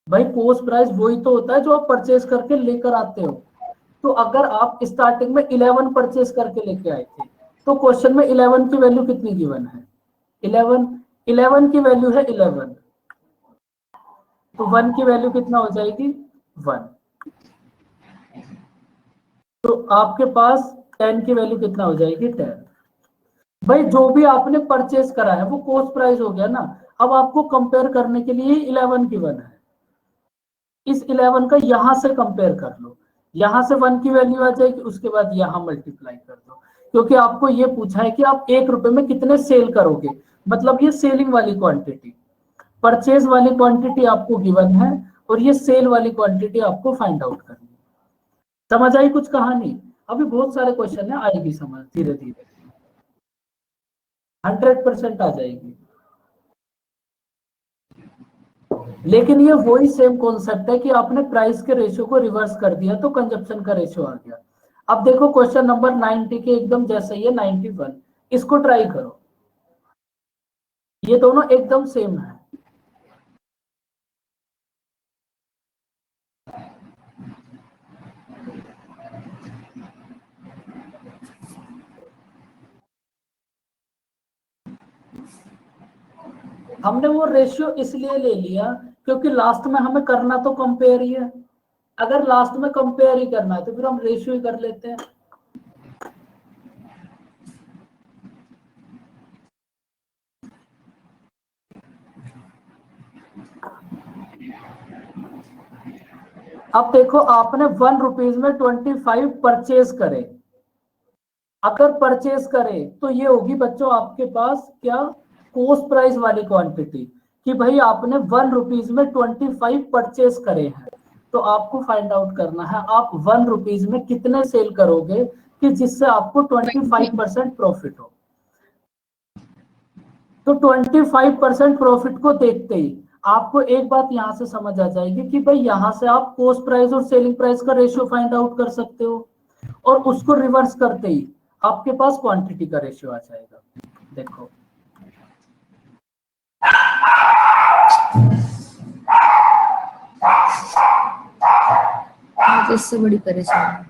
[SPEAKER 1] भाई कॉस्ट प्राइस वही तो होता है जो आप परचेज करके लेकर आते हो। तो अगर आप स्टार्टिंग में 11 परचेज करके लेके आए थे तो क्वेश्चन में 11 की वैल्यू कितनी गिवन है 11, 11 की वैल्यू है 11, तो 1 की वैल्यू कितना हो जाएगी 1। तो आपके पास 10 की वैल्यू कितना हो जाएगी 10। भाई जो भी आपने परचेज करा है वो कॉस्ट प्राइस हो गया ना। अब आपको कंपेयर करने के लिए 11 गिवन है, इस 11 का यहां से कंपेयर कर लो, यहां से 1 की वैल्यू आ जाएगी, उसके बाद यहां मल्टीप्लाई कर दो, क्योंकि आपको ये पूछा है कि आप 1 रुपए में कितने सेल करोगे, मतलब ये सेलिंग वाली क्वांटिटी, परचेज वाली क्वांटिटी आपको गिवन है और ये सेल वाली क्वांटिटी आपको फाइंड आउट करनी है। समझ आई कुछ कहानी? अभी बहुत सारे क्वेश्चन है, आएगी समझ धीरे धीरे, 100% आ जाएगी। लेकिन ये वही सेम कॉन्सेप्ट है कि आपने प्राइस के रेशियो को रिवर्स कर दिया तो कंजप्शन का रेशियो आ गया। अब देखो क्वेश्चन नंबर 90 के एकदम जैसा ही है 91, इसको ट्राई करो, ये दोनों एकदम सेम है। हमने वो रेशियो इसलिए ले लिया क्योंकि लास्ट में हमें करना तो कंपेयर ही है। अगर लास्ट में कंपेयर ही करना है तो फिर हम रेशियो ही कर लेते हैं। अब देखो आपने 1 रुपीज में 25 परचेज करे, अगर परचेज करे तो ये होगी बच्चों आपके पास क्या कॉस्ट प्राइस वाली क्वांटिटी, कि भाई आपने 1 रुपीज में 25 परचेज करे हैं, तो आपको फाइंड आउट करना है आप 1 रुपीज में कितने सेल करोगे कि जिससे आपको 25% प्रॉफिट हो। तो 25% प्रॉफिट को देखते ही आपको एक बात यहां से समझ आ जाएगी कि भाई यहां से आप कॉस्ट प्राइस और सेलिंग प्राइस का रेशियो फाइंड आउट कर सकते हो, और उसको रिवर्स करते ही आपके पास क्वांटिटी का रेशियो आ जाएगा। देखो
[SPEAKER 2] इससे बड़ी परेशानी।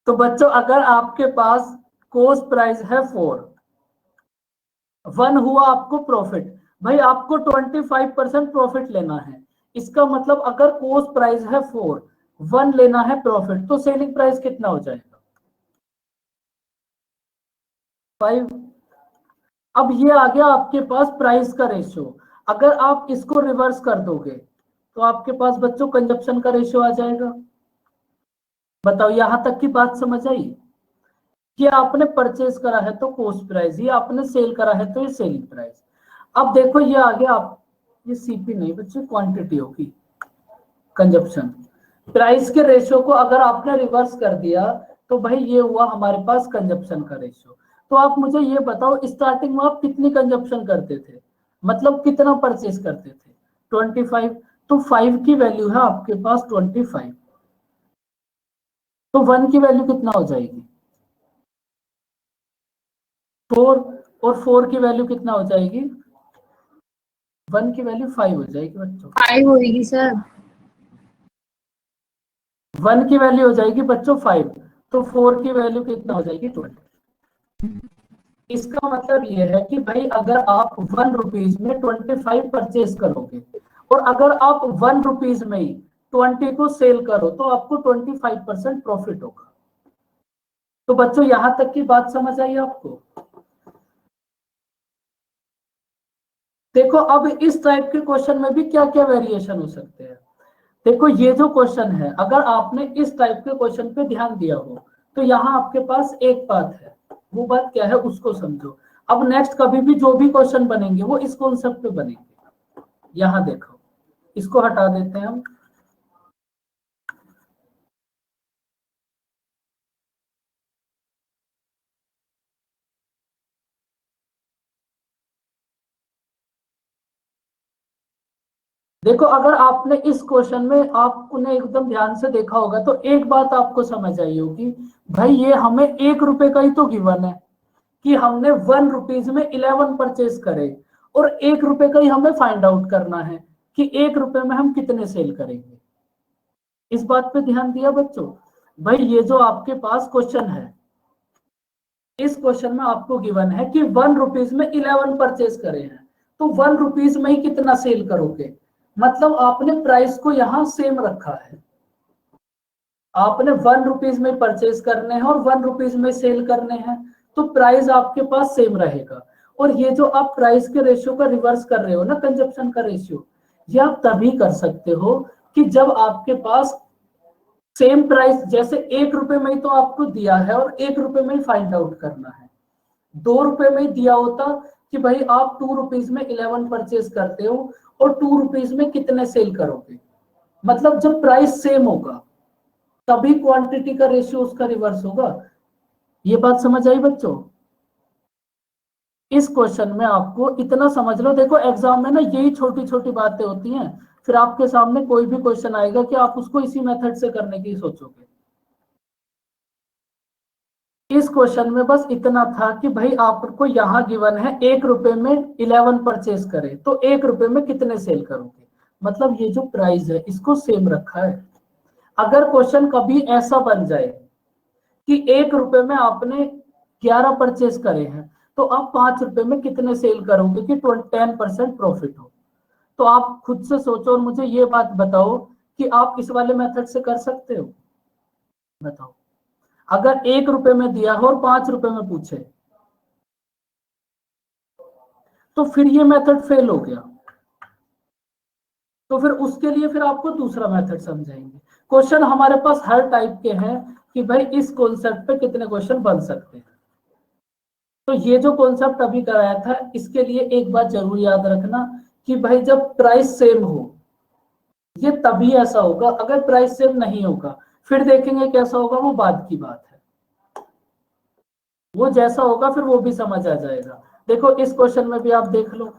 [SPEAKER 1] तो बच्चों अगर आपके पास कॉस्ट प्राइस है 4, 1 हुआ आपको प्रॉफिट, भाई आपको 25% प्रॉफिट लेना है। इसका मतलब अगर कॉस्ट प्राइस है 4, 1 लेना है प्रॉफिट, तो सेलिंग प्राइस कितना हो जाएगा? 5। अब ये आ गया आपके पास प्राइस का रेशियो। अगर आप इसको रिवर्स कर दोगे तो आपके पास बच्चों कंजप्शन का रेशियो आ जाएगा। बताओ यहां तक की बात समझ आई? कि आपने परचेज करा है तो कॉस्ट प्राइस, ये आपने सेल करा है तो ये सेलिंग प्राइस। अब देखो ये आ गया आप, ये सीपी नहीं बच्चे क्वांटिटी होगी, कंजप्शन। प्राइस के रेशियो को अगर आपने रिवर्स कर दिया तो भाई ये हुआ हमारे पास कंजप्शन का रेशियो। तो आप मुझे ये बताओ स्टार्टिंग में आप कितनी कंजप्शन करते थे, मतलब कितना परचेज करते थे? 25। तो 5 की वैल्यू है आपके पास 25, तो 1 की वैल्यू कितना हो जाएगी? 4, और 4 की वैल्यू कितना हो जाएगी? 1 की वैल्यू 5 हो जाएगी बच्चों।
[SPEAKER 2] 5 होगी सर।
[SPEAKER 1] 1 की वैल्यू हो जाएगी बच्चों 5, तो 4 की वैल्यू कितना हो जाएगी? 20। इसका मतलब ये है कि भाई अगर आप 1 रुपीज में 25 परचेज करोगे और अगर आप 1 रुपीज में ही 20 को सेल करो तो आपको 25% प्रॉफिट होगा। तो बच्चों यहां तक की बात समझ आई आपको? देखो अब इस टाइप के क्वेश्चन में भी क्या क्या वेरिएशन हो सकते हैं। देखो ये जो क्वेश्चन है, अगर आपने इस टाइप के क्वेश्चन पे ध्यान दिया हो तो यहाँ आपके पास एक बात है, वो बात क्या है उसको समझो। अब नेक्स्ट कभी भी जो भी क्वेश्चन बनेंगे वो इस कॉन्सेप्ट पे बनेंगे। यहाँ देखो, इसको हटा देते हैं हम। देखो अगर आपने इस क्वेश्चन में आपने एकदम ध्यान से देखा होगा तो एक बात आपको समझ आई होगी, भाई ये हमें 1 रुपए का ही तो गिवन है कि हमने 1 रुपीज में 11 परचेज करे, और 1 रुपए का ही हमें फाइंड आउट करना है कि 1 रुपए में हम कितने सेल करेंगे। इस बात पे ध्यान दिया बच्चों? भाई ये जो आपके पास क्वेश्चन है, इस क्वेश्चन में आपको गिवन है कि 1 रुपीज में 11 परचेज करे हैं, तो 1 रुपीज में ही कितना सेल करोगे? मतलब आपने प्राइस को यहां सेम रखा है। आपने 1 रुपीज में परचेज करने हैं और 1 रुपीज में सेल करने हैं, तो प्राइस आपके पास सेम रहेगा। और ये जो आप प्राइस के रेशियो का रिवर्स कर रहे हो ना, कंजप्शन का रेशियो, ये आप तभी कर सकते हो कि जब आपके पास सेम प्राइस, जैसे 1 रुपए में ही तो आपको दिया है और 1 रुपए में ही फाइंड आउट करना है। 2 रुपए में ही दिया होता कि भाई आप 2 रुपीज में 11 परचेज करते हो और 2 रुपीज में कितने सेल करोगे, मतलब जब प्राइस सेम होगा तभी क्वांटिटी का रेशियो उसका रिवर्स होगा। ये बात समझ आई बच्चों? इस क्वेश्चन में आपको इतना समझ लो। देखो एग्जाम में ना यही छोटी छोटी बातें होती हैं, फिर आपके सामने कोई भी क्वेश्चन आएगा कि आप उसको इसी मेथड से करने की सोचोगे। इस क्वेश्चन में बस इतना था कि भाई आपको यहां गिवन है 1 रुपए में 11 परचेज करे तो 1 रुपए में कितने सेल करोगे, मतलब ये जो प्राइस है इसको सेम रखा है। अगर क्वेश्चन कभी ऐसा बन जाए कि 1 रुपए में आपने 11 परचेज करे हैं तो आप 5 रुपए में कितने सेल करोगे कि 10% प्रॉफिट हो, तो आप खुद से सोचो और मुझे ये बात बताओ कि आप इस वाले मेथड से कर सकते हो? बताओ अगर 1 रुपए में दिया हो और 5 रुपए में पूछे तो फिर ये मेथड फेल हो गया। तो फिर उसके लिए फिर आपको दूसरा मेथड समझाएंगे। क्वेश्चन हमारे पास हर टाइप के हैं कि भाई इस कॉन्सेप्ट पे कितने क्वेश्चन बन सकते हैं। तो ये जो कॉन्सेप्ट अभी कराया था इसके लिए एक बात जरूर याद रखना कि भाई जब प्राइस सेम हो ये तभी ऐसा होगा अगर प्राइस सेम नहीं होगा, फिर देखेंगे कैसा होगा, वो बाद की बात है। वो जैसा होगा फिर वो भी समझ आ जाएगा। देखो इस क्वेश्चन में भी आप देख लो,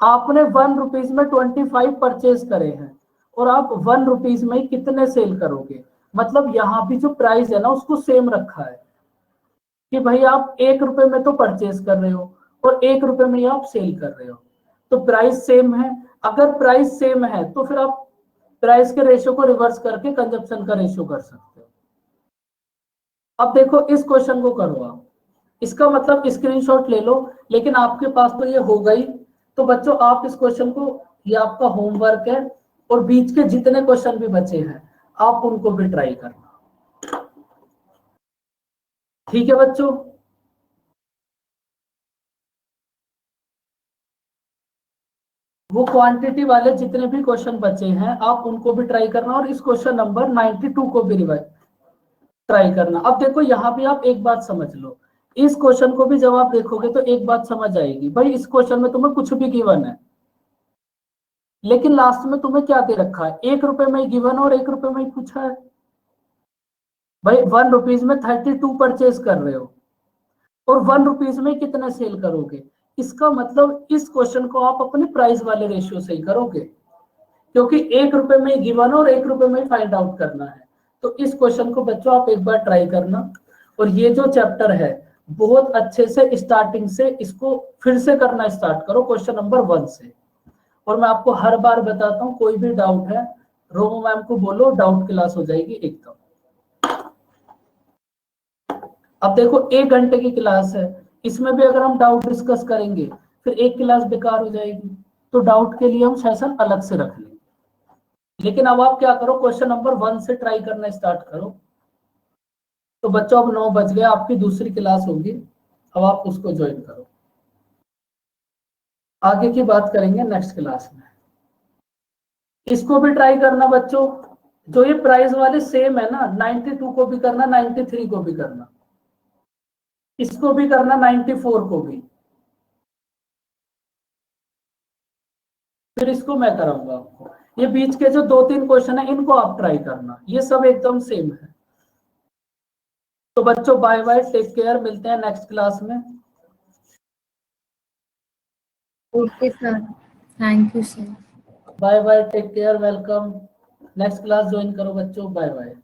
[SPEAKER 1] आपने 1 रुपीज में 25 परचेज करे हैं और आप 1 रुपीज में कितने सेल करोगे, मतलब यहाँ भी जो प्राइस है ना उसको सेम रखा है कि भाई आप 1 रुपए में तो परचेज कर रहे हो और 1 रुपए में ही आप सेल कर रहे हो, तो प्राइस सेम है। अगर प्राइस सेम है तो फिर आप प्राइस के रेशियो को रिवर्स करके कंजप्शन का रेशियो कर सकते हो। अब देखो इस क्वेश्चन को करो आप, इसका मतलब स्क्रीनशॉट ले लो, लेकिन आपके पास तो ये होगा ही। तो बच्चों आप इस क्वेश्चन को, ये आपका होमवर्क है, और बीच के जितने क्वेश्चन भी बचे हैं आप उनको भी ट्राई करना, ठीक है बच्चों। वो क्वांटिटी वाले जितने भी क्वेश्चन बचे हैं आप उनको भी ट्राई करना, और इस क्वेश्चन नंबर 92 को भी रिवाइज ट्राई करना। अब देखो यहाँ भी आप एक बात समझ लो, इस क्वेश्चन को भी जब आप देखोगे तो एक बात समझ आएगी, भाई इस क्वेश्चन में तुम्हें कुछ भी गिवन है, लेकिन लास्ट में तुम्हें क्या दे रखा है, 1 रुपए में गिवन और 1 रुपए में ही पूछा है। भाई 1 रुपीज में 32 परचेज कर रहे हो और 1 रुपीज में कितने सेल करोगे, इसका मतलब इस क्वेश्चन को आप अपने प्राइस वाले रेशियो से ही करोगे, क्योंकि 1 रुपए में गिवन और 1 रुपए में फाइंड आउट करना है। तो इस क्वेश्चन को बच्चों आप एक बार ट्राई करना, और ये जो चैप्टर है बहुत अच्छे से स्टार्टिंग से इसको फिर से करना स्टार्ट करो, क्वेश्चन नंबर 1 से। और मैं आपको हर बार बताता हूँ, कोई भी डाउट है रोमो मैम को बोलो, डाउट क्लास हो जाएगी एकदम। अब देखो 1 घंटे की क्लास है, इसमें भी अगर हम डाउट डिस्कस करेंगे फिर एक क्लास बेकार हो जाएगी, तो डाउट के लिए हम सेशन अलग से रख लेंगे। लेकिन अब आप क्या करो, क्वेश्चन नंबर 1 से ट्राई करना स्टार्ट करो। तो बच्चों अब 9 बज गए, आपकी दूसरी क्लास होगी, अब आप उसको ज्वाइन करो। आगे की बात करेंगे नेक्स्ट क्लास में। इसको भी ट्राई करना बच्चों, जो ये प्राइस वाले सेम है ना, 92 को भी करना, 93 को भी करना, इसको भी करना, 94 को भी, फिर इसको मैं कराऊंगा आपको। ये बीच के जो 2-3 क्वेश्चन है इनको आप ट्राई करना, ये सब एकदम सेम है। तो बच्चों बाय बाय, टेक केयर, मिलते हैं नेक्स्ट क्लास में।
[SPEAKER 2] Okay sir, thank you sir.
[SPEAKER 1] Bye bye, take care, welcome. Next class join करो बच्चों, बाय बाय।